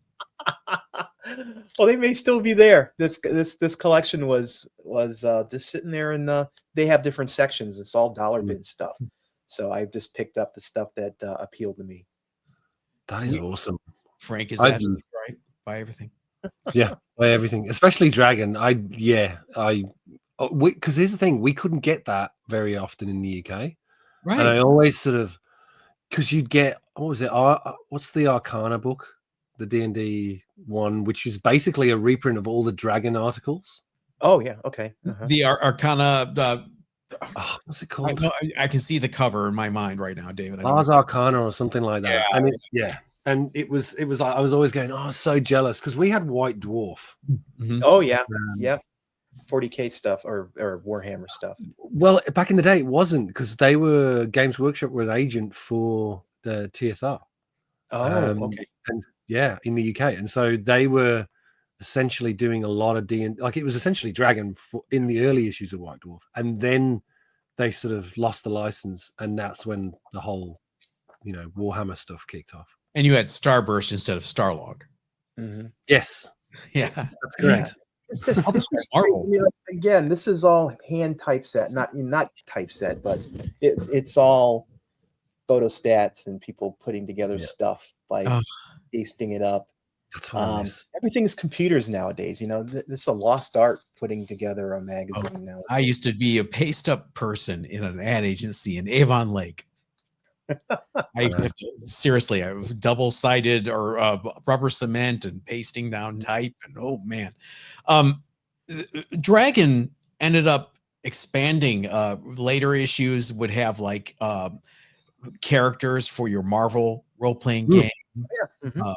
Well, they may still be there. This collection was just sitting there, and they have different sections. It's all dollar bin stuff. So I just picked up the stuff that appealed to me.
That is awesome.
Frank is absolutely right. Buy everything.
Yeah, buy everything, especially Dragon. Because here's the thing: we couldn't get that very often in the UK,
right?
And I always because you'd get what's the Arcana book, the D&D one, which is basically a reprint of all the Dragon articles.
Oh yeah, okay.
The Arcana.
What's it called?
I can see the cover in my mind right now, David.
Ars Arcana or something like that.
Yeah.
I mean, yeah. And it was like I was always going, so jealous because we had White Dwarf.
Mm-hmm.
Oh yeah, 40K stuff or Warhammer stuff.
Well, back in the day, it wasn't because Games Workshop were an agent for the TSR.
Oh, okay.
And in the UK, and so they were essentially doing a lot of D&D, like it was essentially Dragon in the early issues of White Dwarf, and then they sort of lost the license, and that's when the whole Warhammer stuff kicked off.
And you had Starburst instead of Starlog.
Mm-hmm. Yes,
yeah,
that's correct.
Again, this is all hand typeset, not typeset, but it's all photostats and people putting together stuff by pasting it up.
That's
everything is computers nowadays. This is a lost art, putting together a magazine now.
I used to be a paste up person in an ad agency in Avon Lake. Seriously, I was double-sided or rubber cement and pasting down type, and oh man, Dragon ended up expanding. Later issues would have like characters for your Marvel role-playing game.
Yeah. Mm-hmm.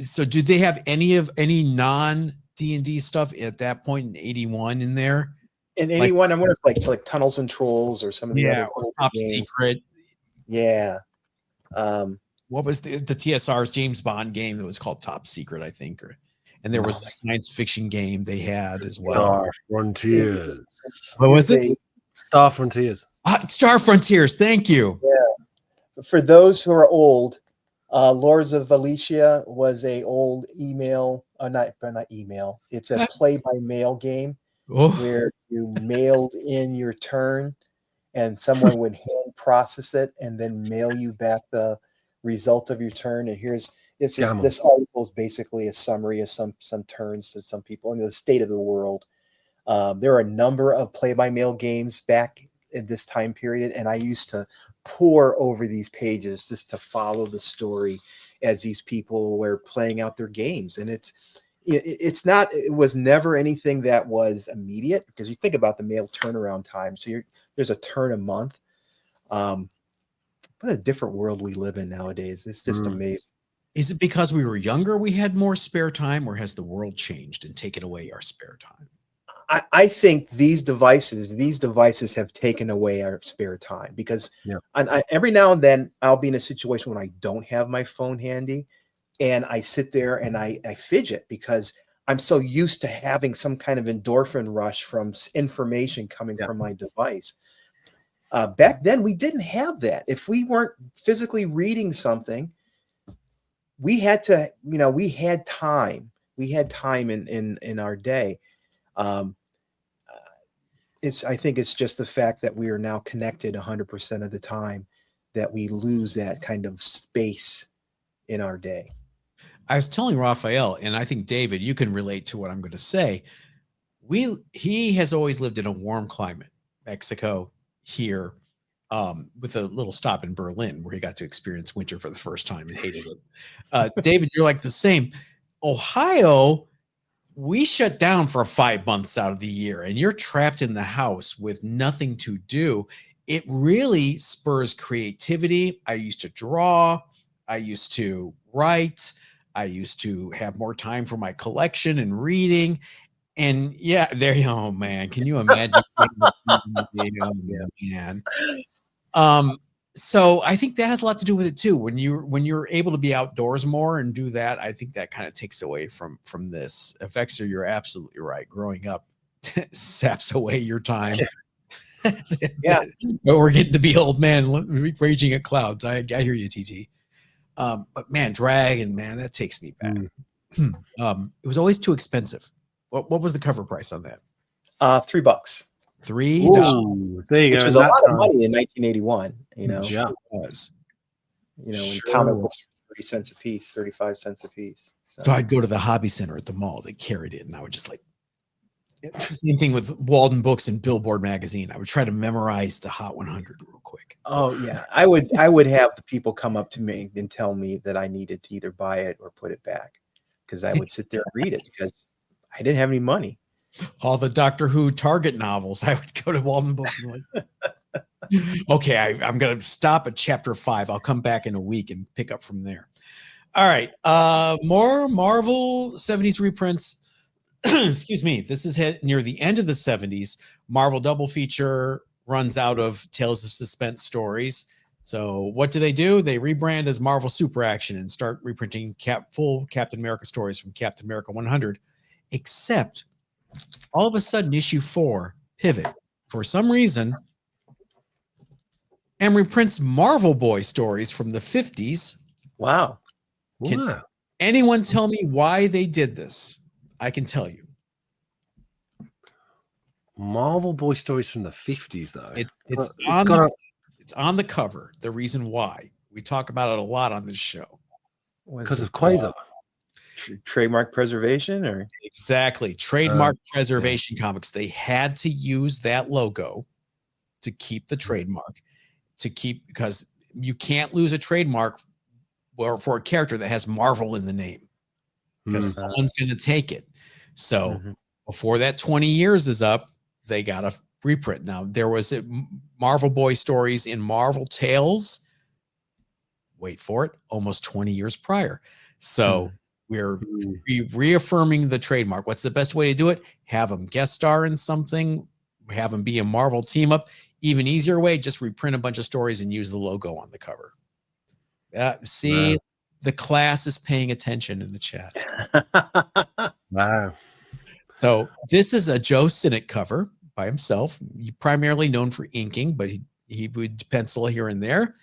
So did they have any non D&D stuff at that point in 81 in there?
In 81, I wonder if like Tunnels and Trolls or some of the other
Top Secret.
Yeah.
what was the TSR's James Bond game that was called Top Secret, I think, and there was a science fiction game they had as well.
Star Frontiers.
What was it?
Star Frontiers.
Star Frontiers. Thank you.
Yeah. For those who are old, Lords of Alicia was a old email, not email. It's a play-by-mail game where you mailed in your turn, and someone would hand process it and then mail you back the result of your turn. And this article is basically a summary of some turns to some people in the state of the world. There are a number of play-by-mail games back in this time period, and I used to pore over these pages just to follow the story as these people were playing out their games. And it was never anything that was immediate, because you think about the mail turnaround time. So there's a turn a month. What a different world we live in nowadays. It's just amazing.
Is it because we were younger, we had more spare time, or has the world changed and taken away our spare time?
I think these devices have taken away our spare time, because every now and then I'll be in a situation when I don't have my phone handy, and I sit there and I fidget, because I'm so used to having some kind of endorphin rush from information coming from my device. Back then, we didn't have that. If we weren't physically reading something, we had to, we had time. We had time in our day. I think it's just the fact that we are now connected 100% of the time that we lose that kind of space in our day.
I was telling Raphael, and I think David, you can relate to what I'm going to say. He has always lived in a warm climate, Mexico, here, with a little stop in Berlin where he got to experience winter for the first time and hated it. David, you're like the same. Ohio, we shut down for 5 months out of the year, and you're trapped in the house with nothing to do. It really spurs creativity. I used to draw. I used to write. I used to have more time for my collection and reading. And yeah, oh man, can you imagine? Man. So I think that has a lot to do with it too. When you're able to be outdoors more and do that, I think that kind of takes away from this. Vexer, you're absolutely right. Growing up saps away your time.
Yeah,
but we're getting to be old man raging at clouds. I hear you, TT. But man, Dragon, man, that takes me back. It was always too expensive. What was the cover price on that?
$3.
$3.
There you go.
Which was a lot of money in 1981.
Yeah,
it
was.
When comic books were 30 cents a piece, 35 cents a piece.
So I'd go to the hobby center at the mall. They carried it, and I would just it's the same thing with Walden Books and Billboard magazine. I would try to memorize the Hot 100 real quick.
Oh yeah, I would have the people come up to me and tell me that I needed to either buy it or put it back, because I would sit there and read it because I didn't have any money.
All the Doctor Who Target novels, I would go to Walden Books and okay, I'm going to stop at chapter 5. I'll come back in a week and pick up from there. All right. More Marvel 70s reprints. Excuse me. This is near the end of the 70s. Marvel double feature runs out of Tales of Suspense stories. So what do? They rebrand as Marvel Super Action and start reprinting full Captain America stories from Captain America 100, except all of a sudden issue 4 pivot for some reason and reprints Marvel Boy stories from the 50s.
Wow.
Can anyone tell me why they did this? I can tell you.
Marvel Boy stories from the 50s, though.
It's on the cover. The reason why we talk about it a lot on this show,
because of Quasar.
Trademark preservation, or
exactly trademark preservation comics. They had to use that logo to keep the trademark, because you can't lose a trademark for a character that has Marvel in the name, because someone's going to take it. So before that 20 years is up, they got a reprint. Now there was Marvel Boy stories in Marvel Tales. Wait for it, almost 20 years prior. So we're reaffirming the trademark. What's the best way to do it? Have them guest star in something, have them be a Marvel team up. Even easier way, just reprint a bunch of stories and use the logo on the cover. See,
Wow.
the class is paying attention in the chat.
Wow.
So this is a Joe Sinnott cover by himself. Primarily known for inking, but he would pencil here and there.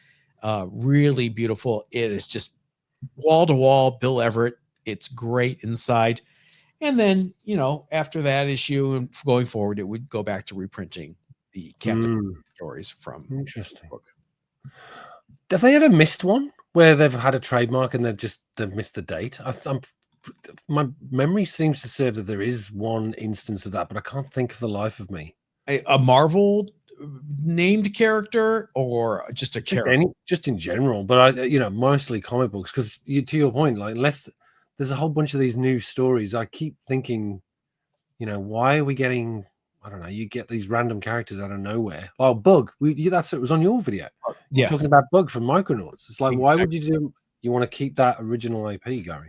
Really beautiful. It is just wall to wall Bill Everett. It's great inside. And then, after that issue and going forward, it would go back to reprinting the Captain stories from
Interesting.
the book.
Have they ever missed one where they've had a trademark and they've missed the date? My memory seems to serve that there is one instance of that, but I can't think of the life of me.
A Marvel named character or just a character?
Just in general, but mostly comic books, because to your point, like, unless there's a whole bunch of these new stories, I keep thinking, why are we getting, I don't know, you get these random characters out of nowhere. Oh, Bug, it was on your video.
Yes.
Talking about Bug from Micronauts. It's like,
Exactly.
Why would you want to keep that original IP going?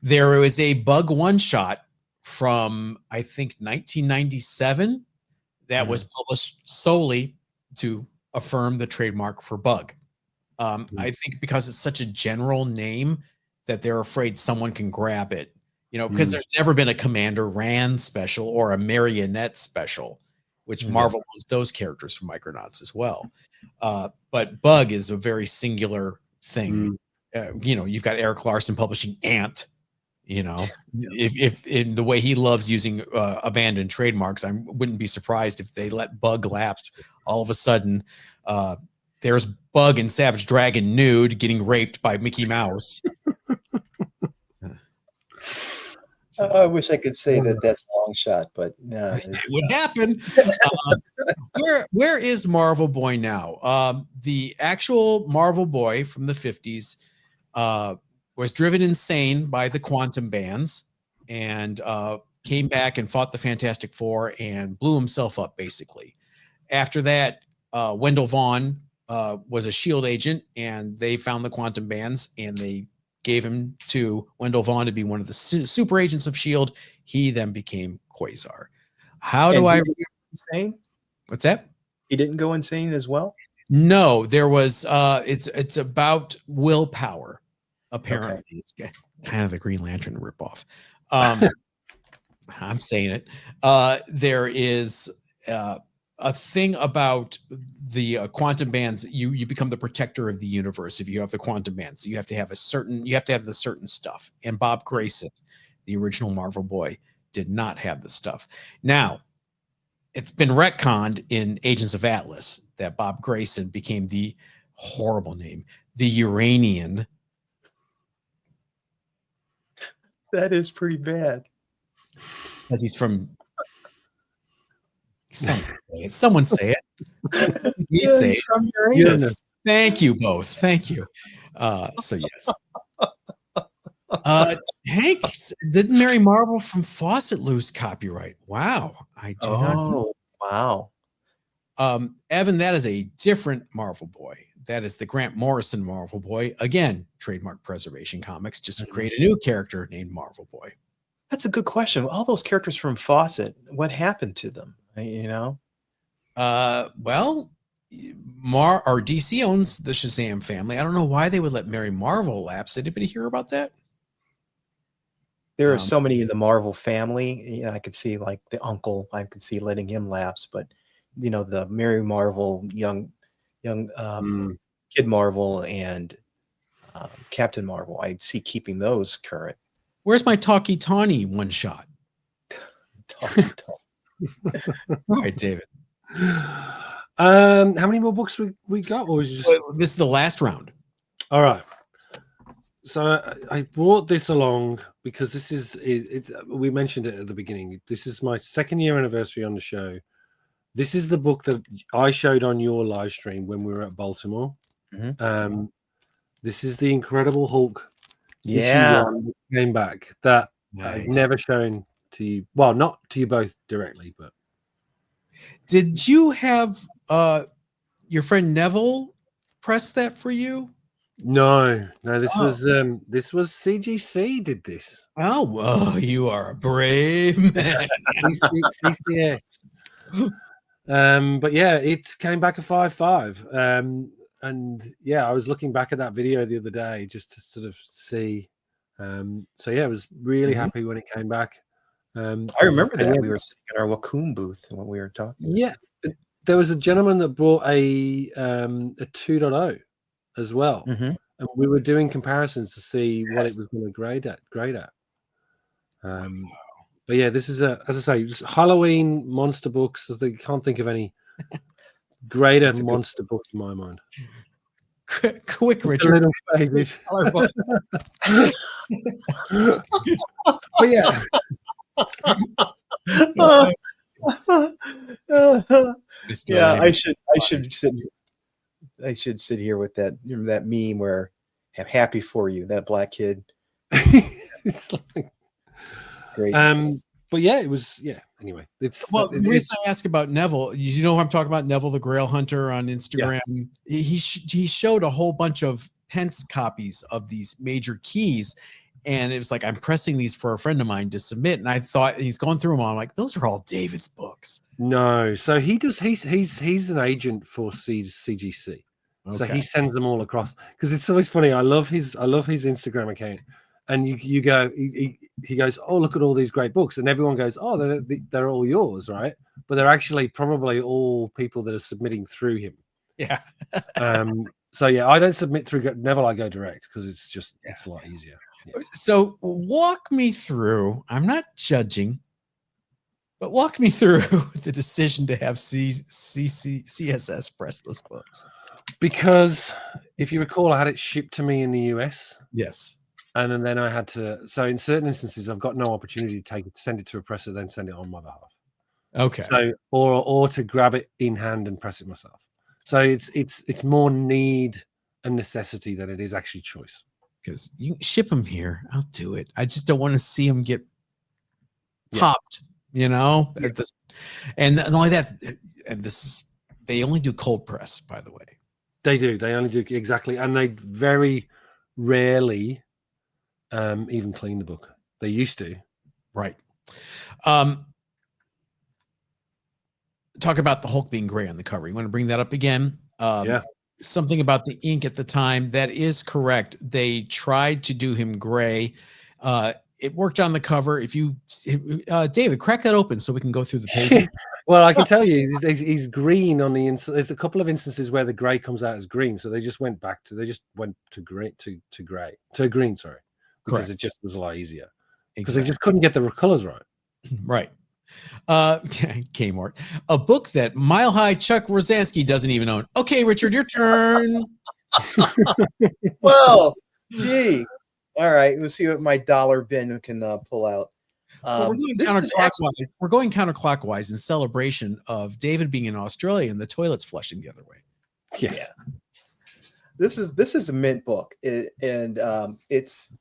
There was a Bug one-shot from, I think, 1997 that was published solely to affirm the trademark for Bug. I think because it's such a general name that they're afraid someone can grab it, because there's never been a Commander Rand special or a Marionette special, which Marvel owns those characters from Micronauts as well. But Bug is a very singular thing. You've got Eric Larson publishing Ant. If in the way he loves using abandoned trademarks, I wouldn't be surprised if they let Bug lapse. All of a sudden, there's Bug and Savage Dragon nude getting raped by Mickey Mouse.
I wish I could say that that's a long shot, but no,
it would happen. Where is Marvel Boy now? The actual Marvel Boy from the 50s was driven insane by the quantum bands and came back and fought the Fantastic Four and blew himself up, basically. After that, Wendell Vaughn was a SHIELD agent, and they found the quantum bands, and they gave him to Wendell Vaughn to be one of the super agents of SHIELD. He then became Quasar.
Insane?
What's that?
He didn't go insane as well?
No, there was it's about willpower. Apparently, It's kind of the Green Lantern ripoff. I'm saying it. There is a thing about the quantum bands. You become the protector of the universe if you have the quantum bands. So you have to have the certain stuff. And Bob Grayson, the original Marvel Boy, did not have the stuff. Now, it's been retconned in Agents of Atlas that Bob Grayson became the horrible name, the Uranian.
That is pretty bad.
Because he's from. Someone say it. You say it.
From Uranus.
Thank you both. Thank you. So yes. Hank, didn't Mary Marvel from Fawcett lose copyright? Wow. I do not know.
Wow.
Evan, that is a different Marvel Boy. That is the Grant Morrison Marvel Boy. Again, Trademark Preservation Comics just create a new character named Marvel Boy.
That's a good question. All those characters from Fawcett, what happened to them?
Well, DC owns the Shazam family. I don't know why they would let Mary Marvel lapse. Did anybody hear about that?
There are so many in the Marvel family. I could see like the uncle. I could see letting him lapse, but the Mary Marvel, young Kid Marvel, and Captain Marvel, I'd see keeping those current.
Where's my Talkie Tawny one shot?
Talkie Tawny.
All right, David.
How many more books we got? Or is
this is the last round?
All right. So I brought this along because this is we mentioned it at the beginning. This is my 2nd year anniversary on the show. This is the book that I showed on your live stream when we were at Baltimore. This is the Incredible Hulk.
Yeah,
issue 1 that came back that I've never shown to you. Well, not to you both directly, but
did you have your friend Neville press that for you?
No. This was CGC did this.
Oh, well, you are a brave man.
CCS. But yeah, it came back a 5.5. yeah, I was looking back at that video the other day just to sort of see. So yeah, I was really happy when it came back.
I remember that.
Yeah,
We were sitting in our Wacom booth when we were talking.
Yeah, there was a gentleman that brought a 2.0 as well, and we were doing comparisons to see what it was going to grade at. But yeah, this is as I say, Halloween monster books. I can't think of any greater monster book in my mind.
Quick, Richard.
But yeah.
Yeah, I should sit here with that. Remember that meme where I'm happy for you, that black kid.
It's like
great.
But yeah, it was anyway.
The reason I ask about Neville, you know who I'm talking about, Neville the Grail Hunter on Instagram. Yeah. He showed a whole bunch of pence copies of these major keys. And it was like, I'm pressing these for a friend of mine to submit. And I thought he's going through them all. I'm like, those are all David's books.
No. So he's an agent for CGC. Okay. So he sends them all across, because it's always funny. I love his Instagram account. And you go, he goes, oh, look at all these great books. And everyone goes, oh, they're all yours, right? But they're actually probably all people that are submitting through him.
Yeah.
So yeah, I don't submit through Neville. I go direct because it's just it's a lot easier. Yeah.
So walk me through. I'm not judging, but walk me through the decision to have CSS press those books.
Because if you recall, I had it shipped to me in the US.
Yes.
And then I had to. So in certain instances, I've got no opportunity to send it to a presser, then send it on my behalf.
Okay.
So or to grab it in hand and press it myself. So it's more need and necessity than it is actually choice.
Because you ship them here, I'll do it. I just don't want to see them get popped, you know.
Yeah.
And not only that, and they only do cold press, by the way.
They do. They only do exactly, and they very rarely even clean the book. They used to.
Right. Talk about the Hulk being gray on the cover. You want to bring that up again?
Yeah.
Something about the ink at the time. That is correct. They tried to do him gray. It worked on the cover. If you, David, crack that open so we can go through the pages.
Well, I can tell you, he's green on the inside. There's a couple of instances where the gray comes out as green, so they just went to gray to green. Sorry, because it just was a lot easier because they just couldn't get the colors right.
Right. Kmart, a book that Mile High Chuck Rosansky doesn't even own. Okay, Richard, your turn.
Well, gee. All right, we'll see what my dollar bin can pull out.
We're going counterclockwise in celebration of David being in Australia and the toilets flushing the other way.
Yes.
Yeah. This is a mint book, and it's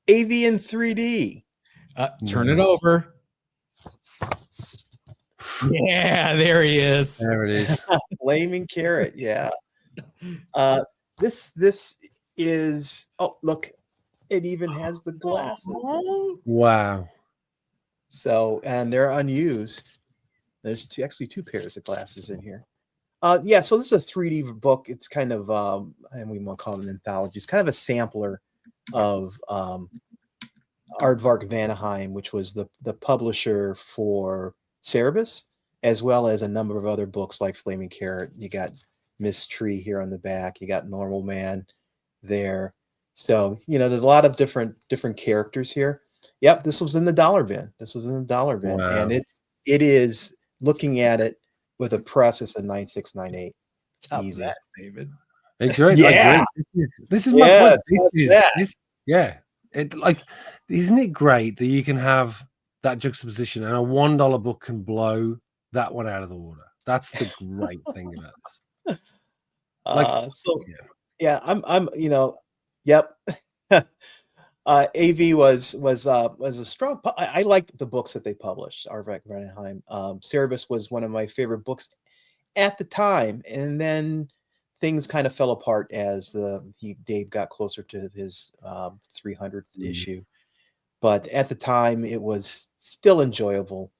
Avian 3D.
Turn it over. Yeah, there he is.
There it is.
Flaming Carrot. Yeah. This is. Oh, look. It even has the glasses.
Wow.
So, and they're unused. There's actually two pairs of glasses in here. Yeah, so this is a 3D book. It's kind of, and we won't call it an anthology. It's kind of a sampler of Aardvark Vanaheim, which was the publisher for Cerebus, as well as a number of other books like Flaming Carrot. You got Miss Tree here on the back. You got Normal Man there. So, you know, there's a lot of different characters here. Yep, this was in the dollar bin.
Wow.
And it is, looking at it with a press, it's a 9698. It's easy.
That, David.
It's great.
Yeah.
This is my point. Yeah. It isn't it great that you can have that juxtaposition and a $1 book can blow that one out of the water? That's the great thing about this.
I'm you know. Yep. AV was a strong. I liked the books that they published. Aardvark Vanaheim. Cerebus was one of my favorite books at the time, and then things kind of fell apart as Dave got closer to his 300th issue. But at the time, it was still enjoyable.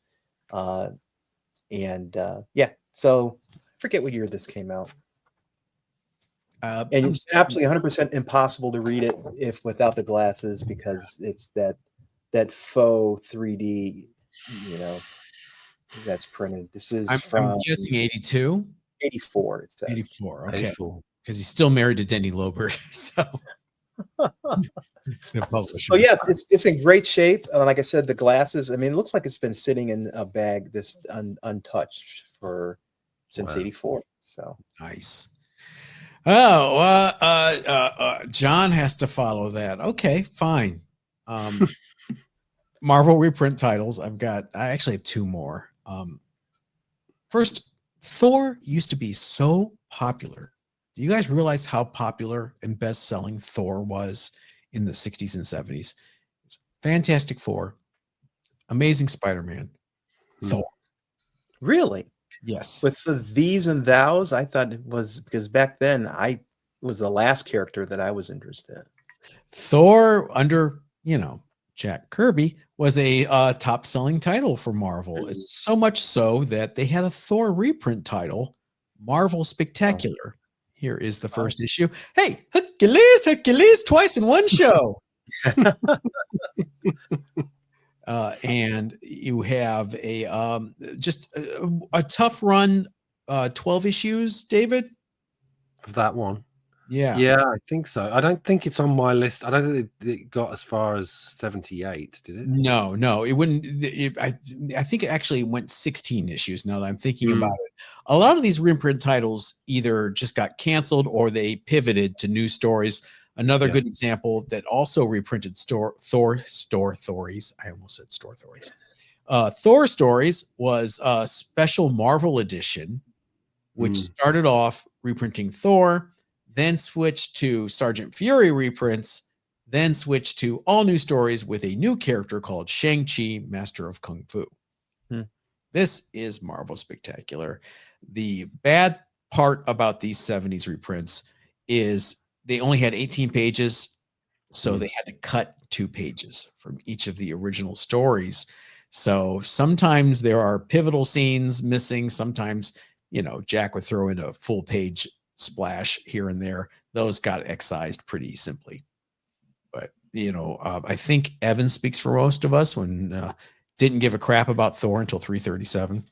Yeah. So I forget what year this came out. And it's absolutely 100% impossible to read it if without the glasses, because it's that faux 3D, you know, that's printed. This is
I'm
from
guessing 82,
84. It says
84. Okay,
84.
because he's still married to Denny Lober. So the publisher.
So yeah, it's in great shape. Like I said, the glasses. I mean, it looks like it's been sitting in a bag this untouched since '84. So
nice. Oh, John has to follow that. Okay, fine. Marvel reprint titles. I actually have two more. First, Thor used to be so popular. Do you guys realize how popular and best-selling Thor was in the 60s and 70s? Fantastic Four, Amazing Spider-Man, Thor.
Really?
Yes.
With the these and thous, I thought it was because back then it was the last character that I was interested in.
Thor under, Jack Kirby was a top-selling title for Marvel. It's so much so that they had a Thor reprint title, Marvel Spectacular. Here is the first issue. Hey, Hercules, twice in one show. And you have just a tough run, 12 issues, David?
Of that one.
Yeah.
Yeah, I think so. I don't think it's on my list. I don't think it got as far as 78, did it?
No, it wouldn't. I think it actually went 16 issues now that I'm thinking about it. A lot of these reprint titles either just got canceled or they pivoted to new stories. Another good example that also reprinted Thor stories. I almost said store stories. Thor stories was a special Marvel edition, which started off reprinting Thor, then switched to Sergeant Fury reprints, then switched to all new stories with a new character called Shang-Chi, Master of Kung Fu. This is Marvel Spectacular. The bad part about these 70s reprints is they only had 18 pages, so they had to cut 2 pages from each of the original stories. So sometimes there are pivotal scenes missing. Sometimes, Jack would throw in a full page splash here and there. Those got excised pretty simply. But, I think Evan speaks for most of us when didn't give a crap about Thor until 337.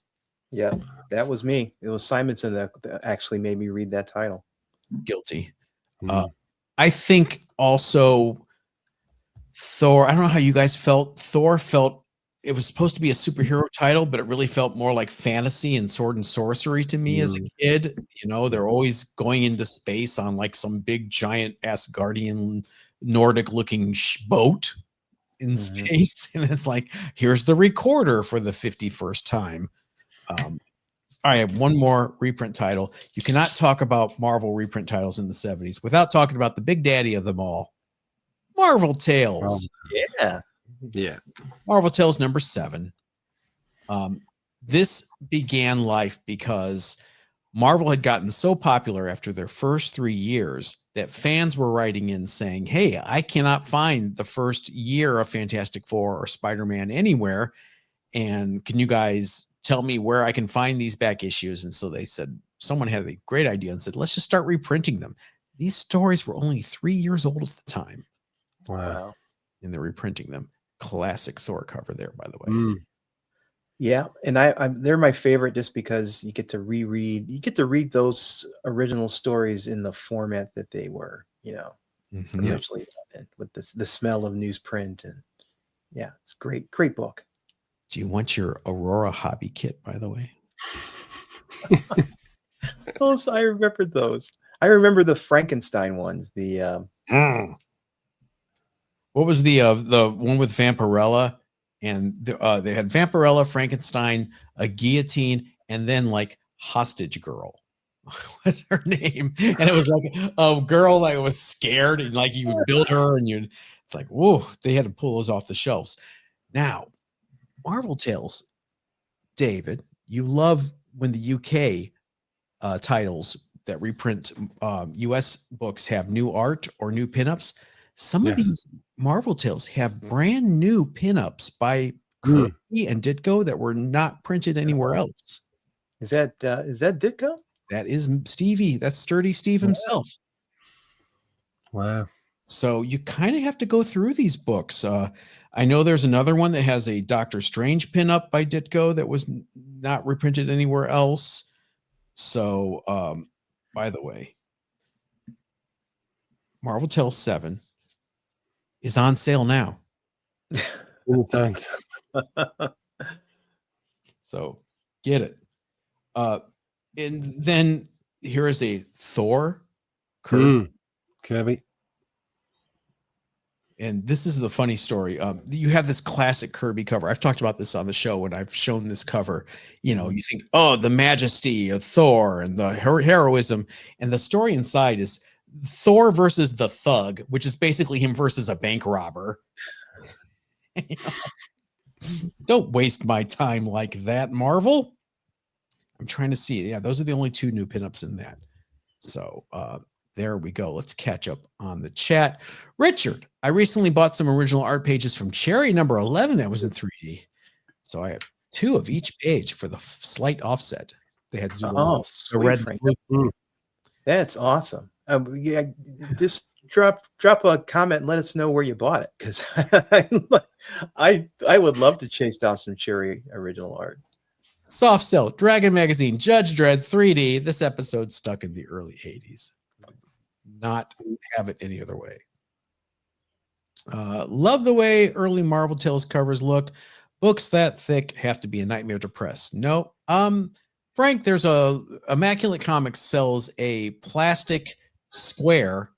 Yeah, that was me. It was Simonson that actually made me read that title.
Guilty. I think also Thor, I don't know how you guys felt. Thor felt it was supposed to be a superhero title, but it really felt more like fantasy and sword and sorcery to me as a kid. They're always going into space on like some big giant Asgardian Nordic looking boat in space. And it's like, here's the recorder for the 51st time. I have one more reprint title. You cannot talk about Marvel reprint titles in the 70s without talking about the big daddy of them all, Marvel Tales.
Yeah.
Marvel Tales number 7. This began life because Marvel had gotten so popular after their first 3 years that fans were writing in saying, hey, I cannot find the first year of Fantastic Four or Spider-Man anywhere. And can you guys tell me where I can find these back issues? And so they said, someone had a great idea and said, let's just start reprinting them. These stories were only 3 years old at the time.
Wow.
And they're reprinting them. Classic Thor cover there, by the way.
Yeah, and they're my favorite just because you get to read those original stories in the format that they were, originally done, with the smell of newsprint. And yeah, it's great book.
Do you want your Aurora hobby kit, by the way?
Those, I remembered those. I remember the Frankenstein ones.
What was the one with Vampirella? And they had Vampirella, Frankenstein, a guillotine, and then like Hostage Girl. What's her name? And it was like a girl that was scared, and like you would build her, and it's like, whoa, they had to pull those off the shelves. Now, Marvel Tales, David, you love when the UK titles that reprint US books have new art or new pinups. Some of these Marvel Tales have brand new pinups by Kirby and Ditko that were not printed anywhere else.
Is that Ditko?
That is Stevie. That's Sturdy Steve himself.
Wow.
So you kind of have to go through these books. I know there's another one that has a Doctor Strange pinup by Ditko that was not reprinted anywhere else. So, by the way, Marvel Tales 7 is on sale now.
Thanks.
So get it. And then here is a Thor
Kirby.
And this is the funny story. You have this classic Kirby cover. I've talked about this on the show when I've shown this cover. You know, you think, oh, the majesty of Thor and the heroism. And the story inside is Thor versus the Thug, which is basically him versus a bank robber. Don't waste my time like that, Marvel. I'm trying to see. Yeah, those are the only 2 new pinups in that. So there we go. Let's catch up on the chat. Richard, I recently bought some original art pages from Cherry number 11 that was in 3D. So I have 2 of each page for the slight offset. They had to do
the red.
Frank.
That's awesome. Yeah, just drop a comment and let us know where you bought it, because I would love to chase down some Cherry original art.
Soft Cell, Dragon Magazine, Judge Dredd 3D. This episode stuck in the early 80s. Not have it any other way. Love the way early Marvel Tales covers look. Books that thick have to be a nightmare to press. No. Frank, there's Immaculate Comics sells a plastic square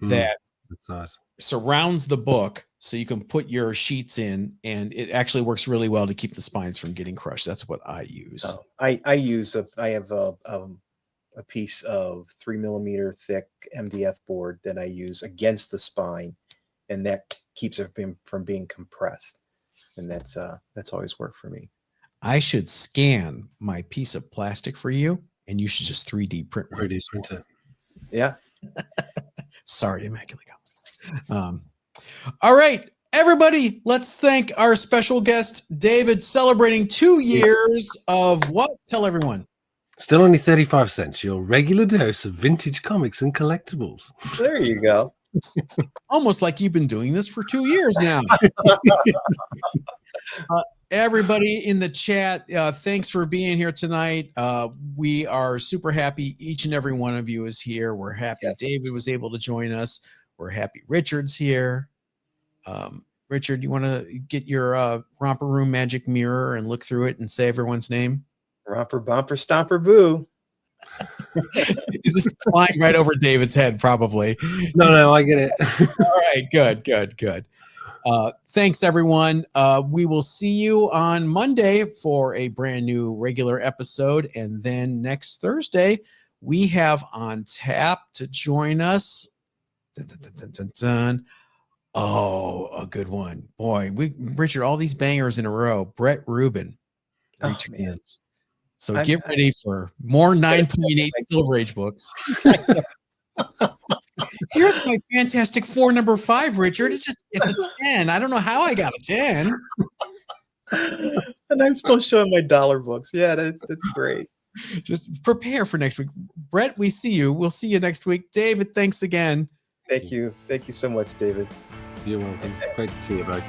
that
that's nice.
Surrounds the book so you can put your sheets in, and it actually works really well to keep the spines from getting crushed. That's what I use.
I have a piece of 3mm thick MDF board that I use against the spine, and that keeps it from being compressed. And that's always worked for me.
I should scan my piece of plastic for you, and you should just 3D print.
3D print it.
Yeah.
Sorry, Immaculate Comics. All right, everybody, let's thank our special guest, David, celebrating 2 years of what? Tell everyone.
Still only 35 cents, your regular dose of vintage comics and collectibles.
There you go.
Almost like you've been doing this for 2 years now. Everybody in the chat, thanks for being here tonight. We are super happy each and every one of you is here. We're happy David was able to join us. We're happy Richard's here. Richard, you want to get your Romper Room magic mirror and look through it and say everyone's name?
Romper, bumper, stomper, boo.
Is this flying right over David's head? Probably.
No, I get it.
All right, good. Thanks, everyone. We will see you on Monday for a brand new regular episode. And then next Thursday, we have on tap to join us. Oh, a good one. Boy, Richard, all these bangers in a row. Brett Rubin returns. So get ready for more 9.8 Silver Age books. Here's my Fantastic Four number 5, Richard. It's a 10. I don't know how I got a 10.
And I'm still showing my dollar books. Yeah, that's great.
Just prepare for next week. Brett, we see you. We'll see you next week. David, thanks again.
Thank you. Thank you so much, David.
You're welcome. Great to see you both.